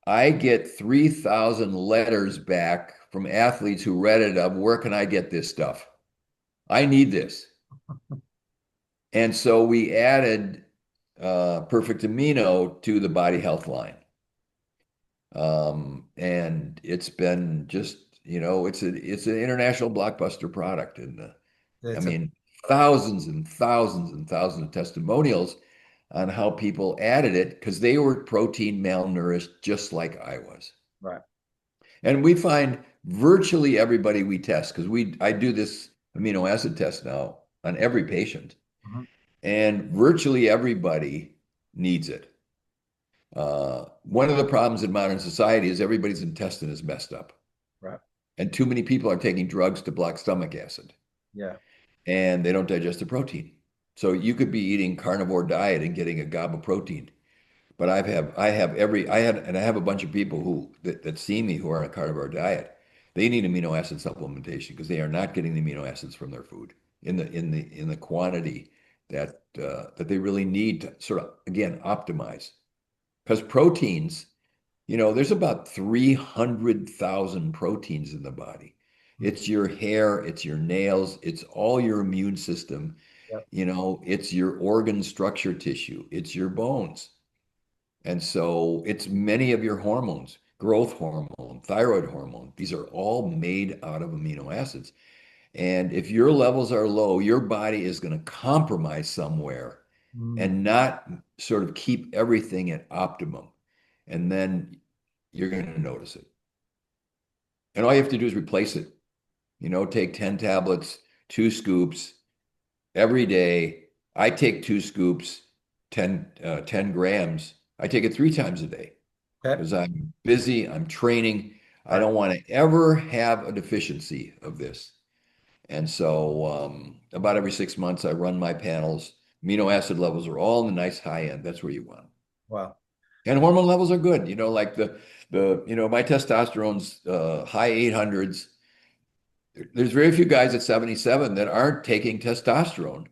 I get 3,000 letters back from athletes who read it of where can I get this stuff? I need this. And so we added Perfect Amino to the Body Health line. And it's been just, it's an international blockbuster product. And I It's a mean, thousands and thousands and thousands of testimonials on how people added it because they were protein malnourished, just like I was. right. And we find virtually everybody we test, because I do this amino acid test now on every patient, Mhm. and virtually everybody needs it. One of the problems in modern society is everybody's intestine is messed up, Right. and too many people are taking drugs to block stomach acid, Yeah. and they don't digest the protein. So you could be eating carnivore diet and getting a gob of protein. But I have a bunch of people that see me who are on a carnivore diet. They need amino acid supplementation because they are not getting the amino acids from their food in the quantity that they really need to sort of again optimize. Because proteins, there's about 300,000 proteins in the body. Mhm. It's your hair, it's your nails, it's all your immune system, Yep. it's your organ structure tissue, it's your bones. And so it's many of your hormones, growth hormone, thyroid hormone. These are all made out of amino acids. And if your levels are low, your body is going to compromise somewhere Mm. and not sort of keep everything at optimum. And then you're going to notice it. And all you have to do is replace it. Take 10 tablets, 2 scoops every day. I take 2 scoops, 10 grams. I take it 3 times a day, Okay. because I'm busy, I'm training. I Right. don't want to ever have a deficiency of this. And so about every 6 months, I run my panels. Amino acid levels are all in the nice high end. That's where you want them. Wow. And hormone levels are good. Like my testosterone's high 800s. There's very few guys at 77 that aren't taking testosterone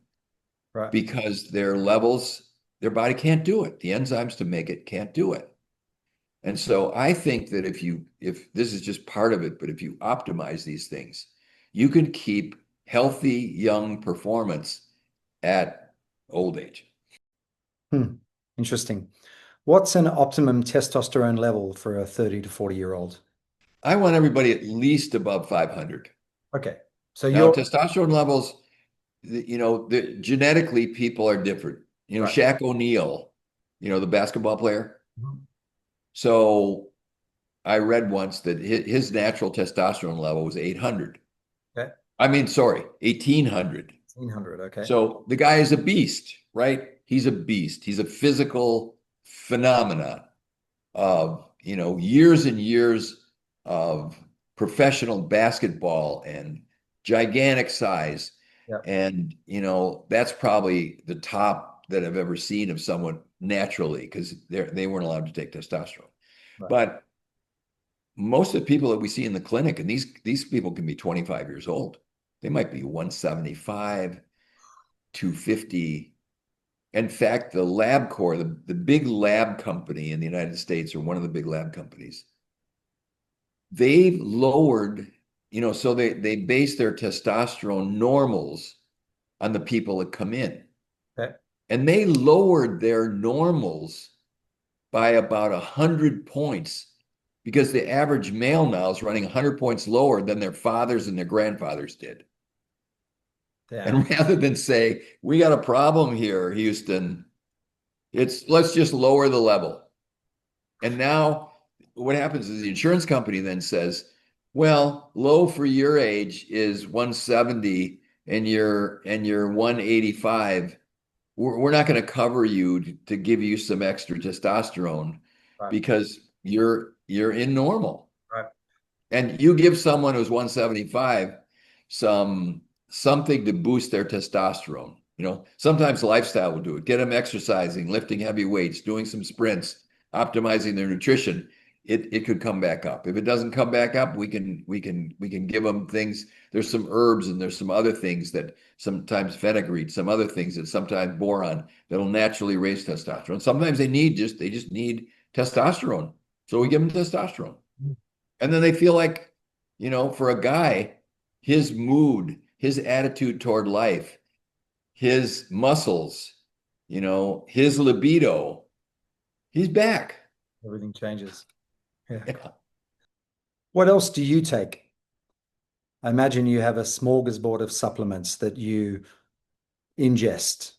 Right. because their body can't do it. The enzymes to make it can't do it. And so I think that if this is just part of it, but if you optimize these things, you can keep healthy young performance at old age. Hmm. Interesting. What's an optimum testosterone level for a 30 to 40-year-old? I want everybody at least above 500. Okay. So Now, you're testosterone levels, genetically people are different. right. Shaq O'Neal, the basketball player. Mhm. So I read once that his natural testosterone level was 800. Okay. I mean, sorry, 1800. 1800. Okay. So the guy is a beast, right? He's a beast. He's a physical phenomenon of, years and years of professional basketball and gigantic size. Yeah. And, that's probably the top that I've ever seen of someone naturally because they weren't allowed to take testosterone. Right. But most of the people that we see in the clinic, and these people can be 25 years old, they might be 175, 250. In fact, the LabCorp, the big lab company in the United States, or one of the big lab companies, they've lowered, so they base their testosterone normals on the people that come in. Okay. And they lowered their normals by about 100 points because the average male now is running 100 points lower than their fathers and their grandfathers did. Damn. And rather than say, we got a problem here, Houston, let's just lower the level. And now what happens is the insurance company then says, well, low for your age is 170 and you're 185. We're not going to cover you to give you some extra testosterone Right. because you're in normal. Right. And you give someone who's 175 something to boost their testosterone. Sometimes lifestyle will do it. Get them exercising, lifting heavy weights, doing some sprints, optimizing their nutrition. It could come back up. If it doesn't come back up, we can give them things. There's some herbs and there's some other things that sometimes fenugreek, some other things that sometimes boron that'll naturally raise testosterone. Sometimes they just need testosterone. So we give them testosterone. And then they feel like, for a guy, his mood, his attitude toward life, his muscles, his libido, he's back. Everything changes. Yeah. Yeah. What else do you take? I imagine you have a smorgasbord of supplements that you ingest.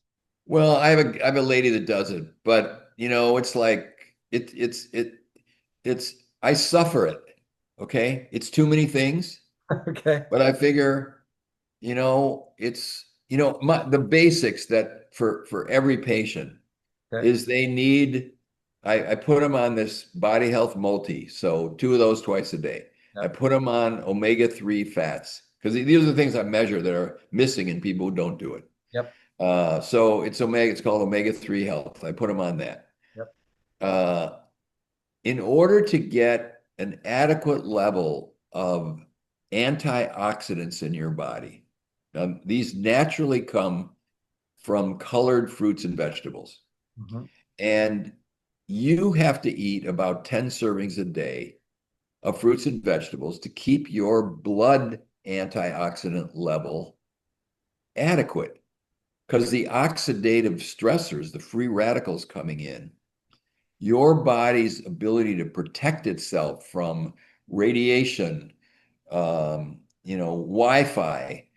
Well, I have a lady that does it, but it's like it's I suffer it. Okay. It's too many things, Okay. but I figure, it's the basics that for every patient Okay. is they need. I put them on this Body Health Multi, so two of those twice a day. I Yep. put them on omega-3 fats because these are the things I measure that are missing in people who don't do it. Yep. So it's called omega-3 health. I put them on that. Yep. Uh, in order to get an adequate level of antioxidants in your body, these naturally come from colored fruits and vegetables. Mhm. And you have to eat about 10 servings a day of fruits and vegetables to keep your blood antioxidant level adequate. Because the oxidative stressors, the free radicals coming in, your body's ability to protect itself from radiation, Wi-Fi,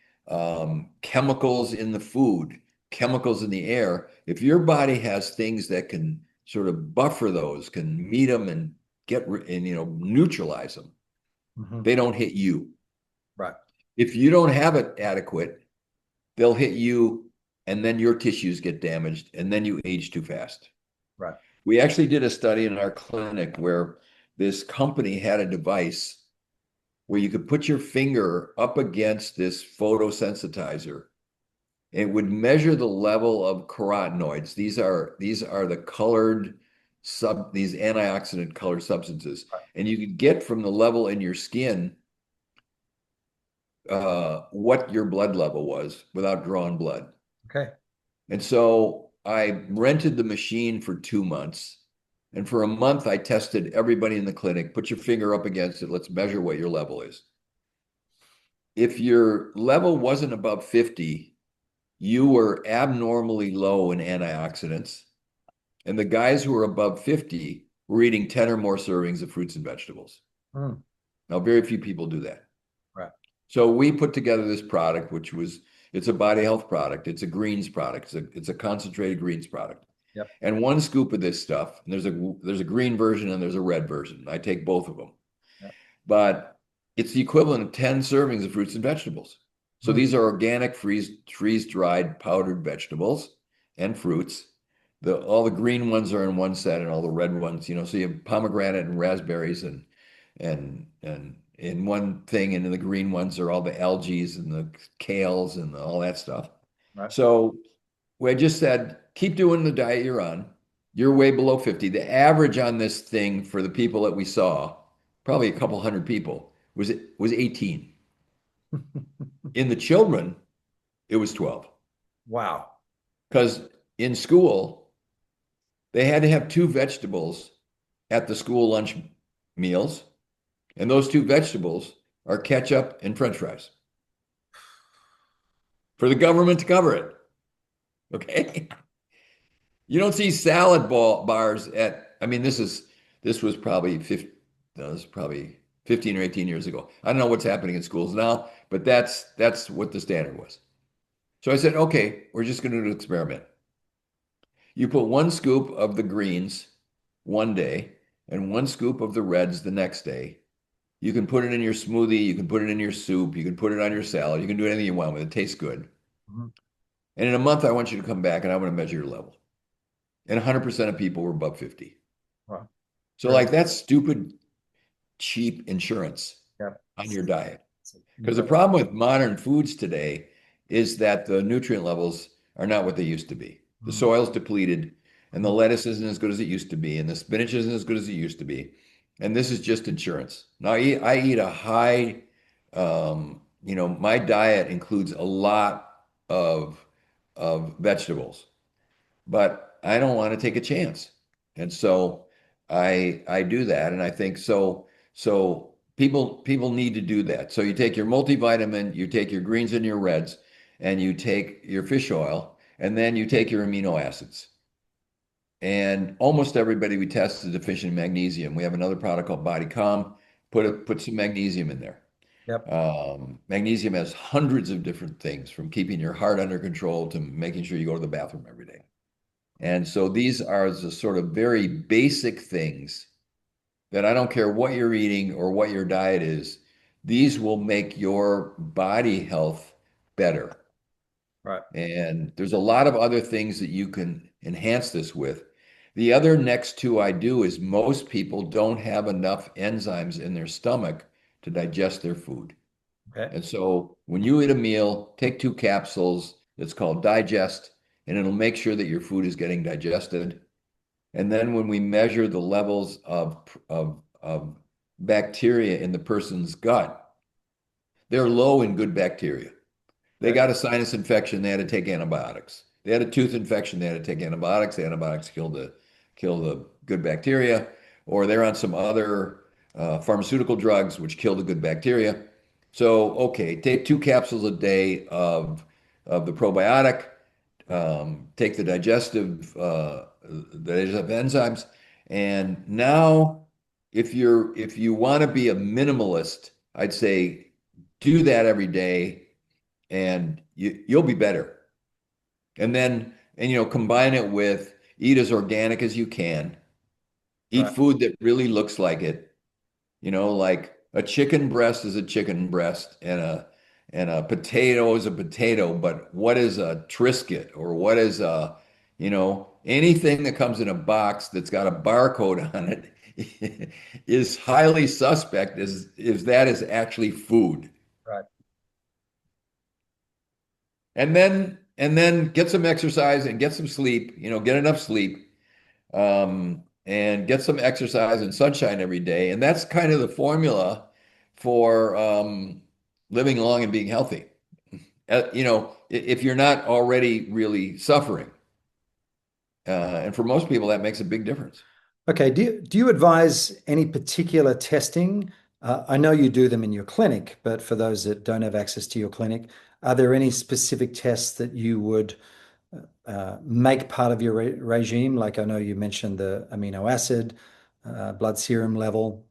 chemicals in the food, chemicals in the air. If your body has things that can sort of buffer those, can meet them and neutralize them, Mhm. they don't hit you. Right. If you don't have it adequate, they'll hit you, and then your tissues get damaged, and then you age too fast. Right. We actually did a study in our clinic where this company had a device where you could put your finger up against this photosensitizer. It would measure the level of carotenoids. These are the colored these antioxidant colored substances. Right. And you could get from the level in your skin what your blood level was without drawing blood. Okay. And so I rented the machine for 2 months. And for a month, I tested everybody in the clinic. Put your finger up against it. Let's measure what your level is. If your level wasn't above 50, you were abnormally low in antioxidants. And the guys who were above 50 were eating 10 or more servings of fruits and vegetables. Mm. Now, very few people do that. Right. So we put together this product, it's a body health product. It's a greens product. It's a concentrated greens product. Yep. And one scoop of this stuff, and there's a green version and there's a red version. I take both of them. Yep. But it's the equivalent of 10 servings of fruits and vegetables. So Mm. these are organic, freeze-dried, powdered vegetables and fruits. All the green ones are in one set, and all the red ones, so you have pomegranate and raspberries and in one thing, and in the green ones are all the algaes and the kales and all that stuff. Right. So we just said, keep doing the diet you're on. You're way below 50. The average on this thing for the people that we saw, probably a couple hundred people, was 18. In the children, it was 12. Wow. Because in school, they had to have two vegetables at the school lunch meals, and those two vegetables are ketchup and French fries for the government to cover it. Okay. You don't see salad bars I mean, this was probably 50, no, this was probably 15 or 18 years ago. I don't know what's happening in schools now, but that's what the standard was. So I said, okay, we're just going to do an experiment. You put one scoop of the greens one day and one scoop of the reds the next day. You can put it in your smoothie, you can put it in your soup, you can put it on your salad, you can do anything you want with it. It tastes good. Mhm. And in a month, I want you to come back and I want to measure your level. And 100% of people were above 50. Wow. So, Very, like, that's stupid, cheap insurance yeah. on your diet. It's Because the incredible. problem with modern foods today is that the nutrient levels are not what they used to be. The Mhm. soil's depleted, and the Mhm. lettuce isn't as good as it used to be, and the spinach isn't as good as it used to be. And this is just insurance. Now, I eat a high, my diet includes a lot of vegetables, but I don't want to take a chance. And so I do that. And I think so people need to do that. So you take your multivitamin, you take your greens and your reds, and you take your fish oil, and then you take your amino acids. And almost everybody we test is deficient in magnesium. We have another product called Body Calm. Put some magnesium in there. Yep. Magnesium has hundreds of different things, from keeping your heart under control to making sure you go to the bathroom every day. And so these are the sort of very basic things that I don't care what you're eating or what your diet is, these will make your body health better. Right. And there's a lot of other things that you can enhance this with. The other next two I do is most people don't have enough enzymes in their stomach to digest their food. Okay. And so when you eat a meal, take two capsules. It's called Digest, and it'll make sure that your food is getting digested. And then when we measure the levels of bacteria in the person's gut, they're low in good bacteria. They Okay. got a sinus infection, they had to take antibiotics. They had a tooth infection, they had to take antibiotics. The antibiotics kill the good bacteria, or they're on some other pharmaceutical drugs which kill the good bacteria. So, okay, take two capsules a day of the probiotic, take the digestive enzymes, and now if you want to be a minimalist, I'd say do that every day, and you'll be better. And combine it with eat as organic as you can, eat Right. food that really looks like it. Like a chicken breast is a chicken breast, and a potato is a potato. But what is a Triscuit, or what is anything that comes in a box that's got a barcode on it is highly suspect as if that is actually food. Right. And then get some exercise and get some sleep, get enough sleep, and get some exercise and sunshine every day. And that's kind of the formula for living long and being healthy. If you're not already really suffering. And for most people, that makes a big difference. Okay. Do you advise any particular testing? I know you do them in your clinic, but for those that don't have access to your clinic, are there any specific tests that you would make part of your regime? Like I know you mentioned the amino acid, blood serum level.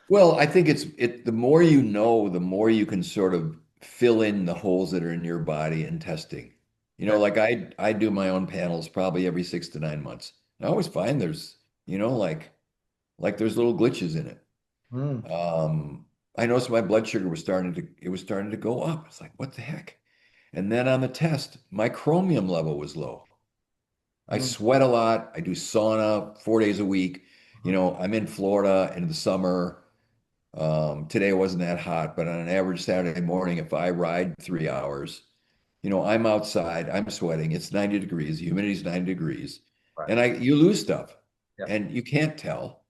Well, I think the more you know, the more you can sort of fill in the holes that are in your body in testing. Yeah. Like I do my own panels probably every 6 to 9 months. I always find there's, like there's little glitches in it. Mm, Um, I noticed my blood sugar was starting to go up. It's like, what the heck? And then on the test, my chromium level was low. I mm, sweat a lot. I do sauna 4 days a week. mhm. I'm in Florida in the summer. Today wasn't that hot, but on an average Saturday morning, if I ride 3 hours, I'm outside, I'm sweating. It's 90 degrees, the humidity's 90 degrees, Right. and you lose stuff, Yeah. and you can't tell.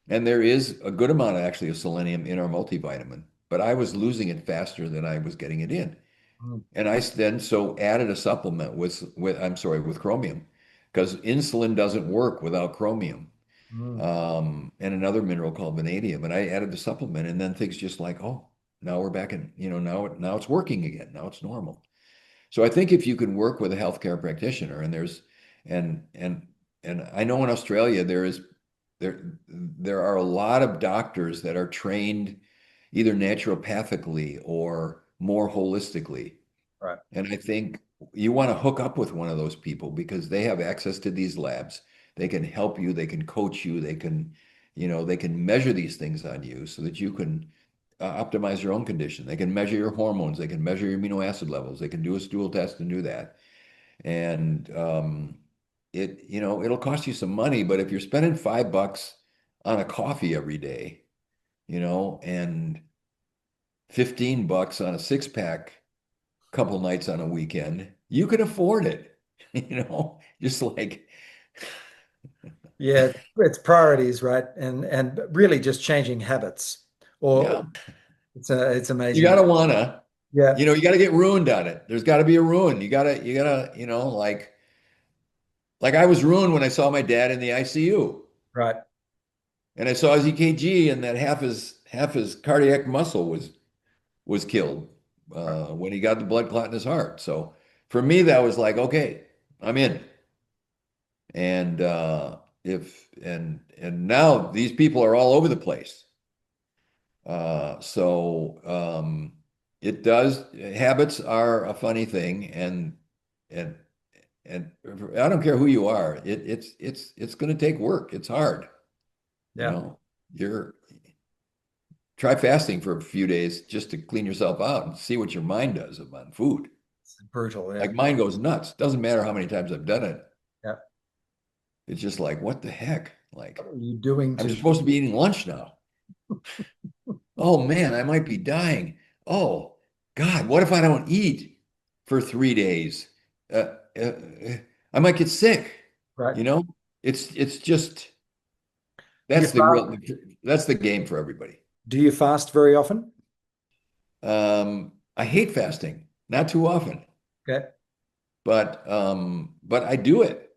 And there is a good amount actually of selenium in our multivitamin, but I was losing it faster than I was getting it in. Mm, And I then so added a supplement with chromium, because insulin doesn't work without chromium, mm. and another mineral called vanadium. And I added the supplement, and then things just like, oh, now we're back in, now it's working again. Now it's normal. So I think if you can work with a healthcare practitioner, and and and I know in Australia there are a lot of doctors that are trained either naturopathically or more holistically. Right. And I think you want to hook up with one of those people because they have access to these labs. They can help you, they can coach you, they can measure these things on you so that you can optimize your own condition. They can measure your hormones, they can measure your amino acid levels, they can do a stool test and do that. And it'll cost you some money, but if you're spending $5 on a coffee every day, and $15 on a six pack couple nights on a weekend, you can afford it. Just like, Yeah, it's priorities, right? And really just changing habits. Or yeah, it's you amazing. gotta wanna, Yeah, you gotta get ruined on it. There's gotta be a ruin. Like I was ruined when I saw my dad in the ICU right, and I saw his EKG and that half his cardiac muscle was killed right. when he got the blood clot in his heart. So for me, that was like, okay, I'm in. And if and now these people are all over the place. So it does. Habits are a funny thing, and and I don't care who you are. It's going to take work. It's hard. You Yeah, know, you're try fasting for a few days just to clean yourself out and see what your mind does about food. it's brutal. Yeah, Like mine goes nuts. Doesn't matter how many times I've done it. yeah. It's just like, what the heck? What Like, are you doing I'm to? supposed to be eating lunch now. Oh man, I might be dying. Oh God, what if I don't eat for 3 days? I might get sick. Right. You know, it's just Do you that's the fast? real that's the game for everybody. Do you fast very often? I hate fasting, not too often, Okay. but I do it.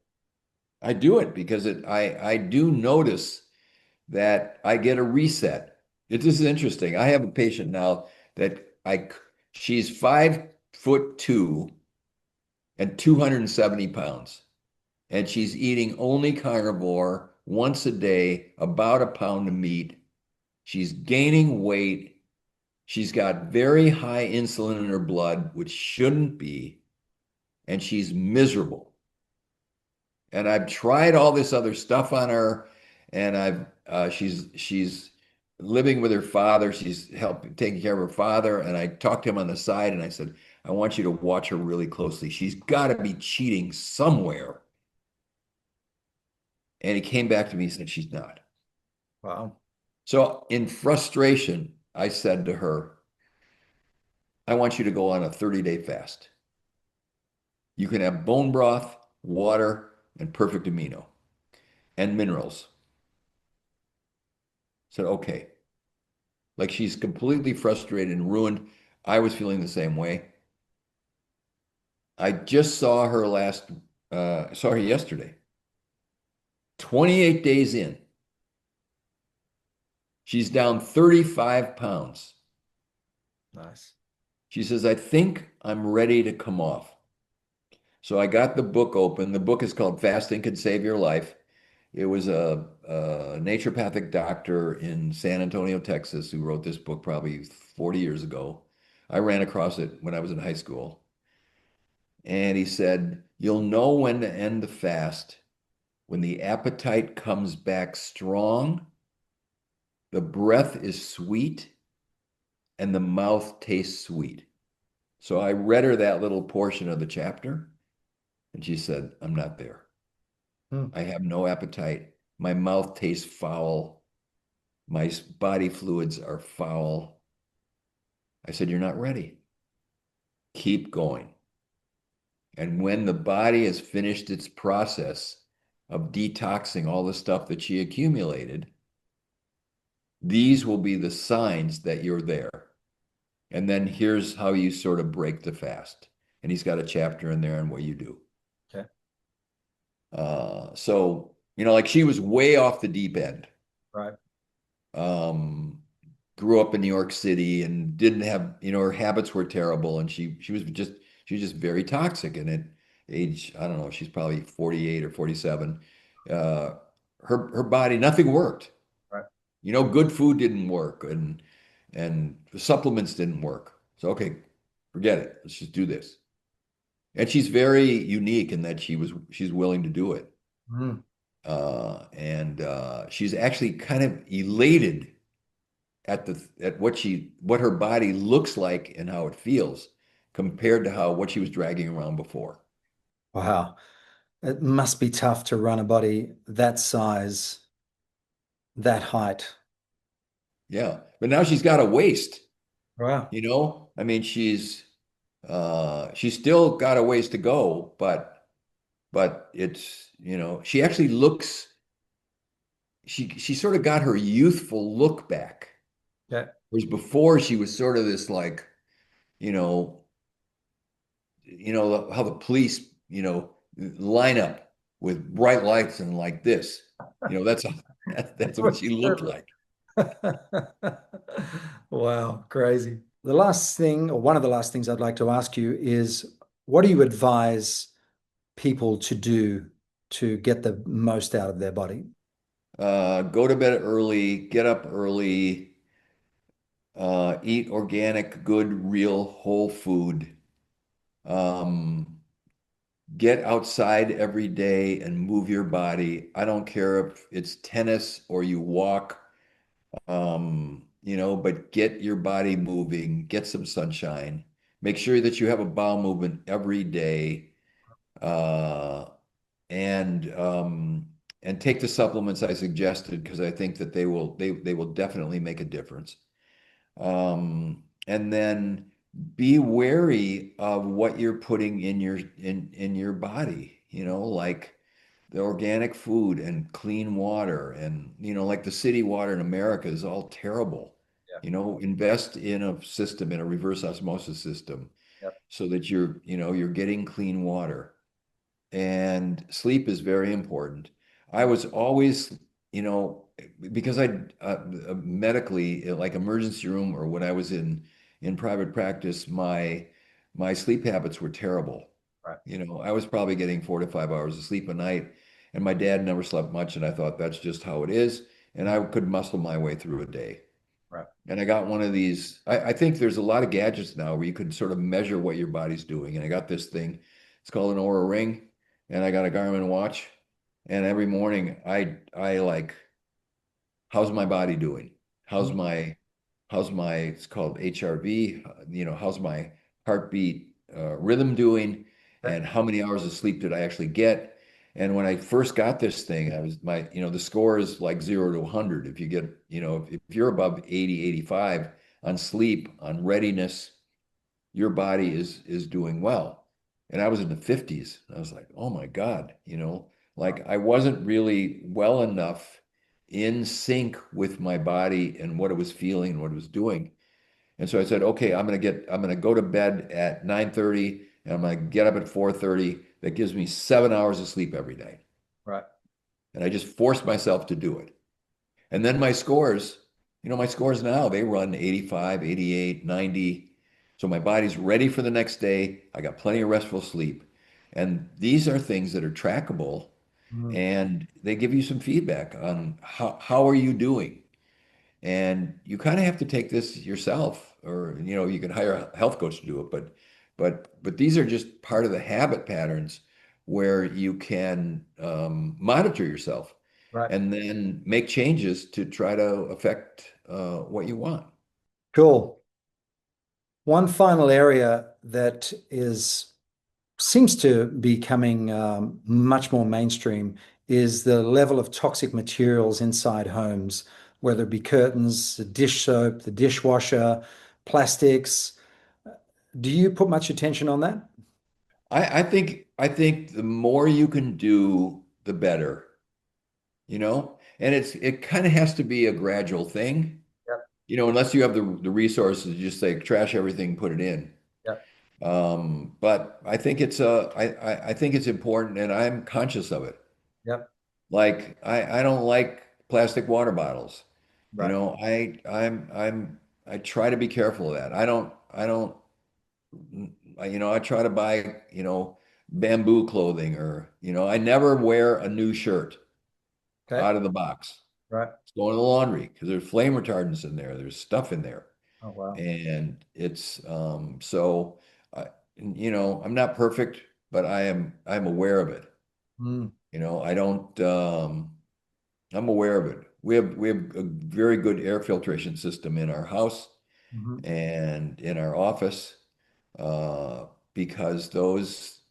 I do it because I do notice that I get a reset. This is interesting. I have a patient now that she's 5'2" and 270 pounds, and she's eating only carnivore once a day, about a pound of meat. She's gaining weight. She's got very high insulin in her blood, which shouldn't be, and she's miserable. And I've tried all this other stuff on her, and she's living with her father. She's helping taking care of her father, and I talked to him on the side, and I said, I want you to watch her really closely. She's got to be cheating somewhere. And he came back to me and said she's not. Wow. So in frustration, I said to her, I want you to go on a 30-day fast. You can have bone broth, water, and perfect amino and minerals. I said, okay. Like she's completely frustrated and ruined. I was feeling the same way. I just saw her yesterday. 28 days in, she's down 35 pounds. Nice. She says, I think I'm ready to come off. So I got the book open. The book is called Fasting Can Save Your Life. It was a naturopathic doctor in San Antonio, Texas, who wrote this book probably 40 years ago. I ran across it when I was in high school. And he said, "You'll know when to end the fast when the appetite comes back strong, the breath is sweet, and the mouth tastes sweet." So I read her that little portion of the chapter, and she said, "I'm not there. Hmm. I have no appetite. My mouth tastes foul. My body fluids are foul." I said, "You're not ready. Keep going." And when the body has finished its process of detoxing all the stuff that she accumulated, these will be the signs that you're there. And then here's how you sort of break the fast. And he's got a chapter in there on what you do. Okay. Like she was way off the deep end. Right. Um, Grew up in New York City and didn't have, her habits were terrible, and she was just very toxic. And at age, I don't know, she's probably 48 or 47. Uh, her body, nothing worked. Right. Good food didn't work, and the supplements didn't work. So okay, forget it. Let's just do this. And she's very unique in that she's willing to do it. Mm. And she's actually kind of elated at what her body looks like and how it feels compared to what she was dragging around before. Wow. It must be tough to run a body that size, that height. Yeah. But now she's got a waist, Wow. I mean, she's still got a ways to go, but it's, she actually looks she sort of got her youthful look back. Yeah. Whereas before she was sort of this like, you know, how the police, line up with bright lights and like this. That's what she looked like. Wow, crazy. The last thing, or one of the last things I'd like to ask you is what do you advise people to do to get the most out of their body? Go to bed early, get up early, eat organic, good, real, whole food. Um, get outside every day and move your body. I don't care if it's tennis or you walk, but get your body moving, get some sunshine. Make sure that you have a bowel movement every day. Uh, and and take the supplements I suggested because I think that they will definitely make a difference. And then be wary of what you're putting in your body, like the organic food and clean water, and like the city water in America is all terrible. Yeah. Invest in a system, in a reverse osmosis system, Yep. so that you're getting clean water. And sleep is very important. I was always, you know, because I medically, like emergency room or when I was in private practice, my sleep habits were terrible. Right. I was probably getting 4 to 5 hours of sleep a night, and my dad never slept much, and I thought that's just how it is, and I could muscle my way through a day. Right. And I got one of these. I think there's a lot of gadgets now where you can sort of measure what your body's doing. And I got this thing. It's called an Oura Ring, and I got a Garmin watch. And every morning, I like, how's my body doing? How's Mm. my it's called HRV. How's my heartbeat rhythm doing? Okay. And how many hours of sleep did I actually get? And when I first got this thing, the score is like 0 to 100. If you get, if you're above 80, 85 on sleep, on readiness, your body is doing well. And I was in the 50s. I was like, oh my God, like I wasn't really well enough in sync with my body and what it was feeling and what it was doing. And so I said, okay, I'm gonna go to bed at 9:30 and I'm gonna get up at 4:30. That gives me 7 hours of sleep every day. Right. And I just forced myself to do it. And then my scores now, they run 85, 88, 90. So my body's ready for the next day. I got plenty of restful sleep. And these are things that are trackable. Mm. and they give you some feedback on how are you doing. And you kind of have to take this yourself, or you can hire a health coach to do it, but these are just part of the habit patterns where you can monitor yourself Right. and then make changes to try to affect what you want. Cool. One final area that is seems to be becoming much more mainstream is the level of toxic materials inside homes, whether it be curtains, the dish soap, the dishwasher, plastics. Do you put much attention on that? I think the more you can do, the better, and it kind of has to be a gradual thing, Yep. unless you have the resources to just say trash everything, put it in. Yep. But I think it's important, and I'm conscious of it. Yep. Like I don't like plastic water bottles. Right. I try to be careful of that. I don't I try to buy, bamboo clothing, or I never wear a new shirt Okay. out of the box. Right. It's going to the laundry because there's flame retardants in there. There's stuff in there. Oh, wow. And it's so I, I'm not perfect, but I'm aware of it. Mm. I don't I'm aware of it. We have a very good air filtration system in our house Hmm. and in our office, uh, because those,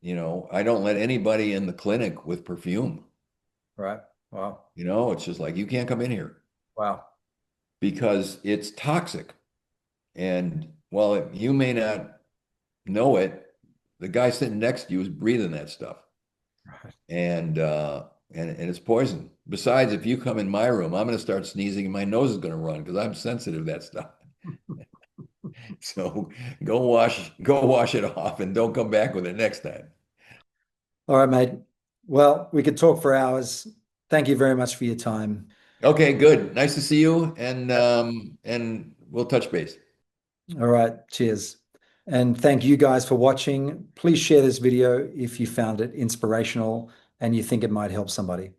I don't let anybody in the clinic with perfume. Right. Wow. It's just like, you can't come in here Wow. because it's toxic. And while you may not know it, the guy sitting next to you is breathing that stuff. Right. And it's poison. Besides, if you come in my room, I'm going to start sneezing and my nose is going to run because I'm sensitive to that stuff. So go wash it off and don't come back with it next time. All right, mate. Well, we could talk for hours. Thank you very much for your time. Okay, good. Nice to see you, and we'll touch base. All right. Cheers. And thank you guys for watching. Please share this video if you found it inspirational and you think it might help somebody.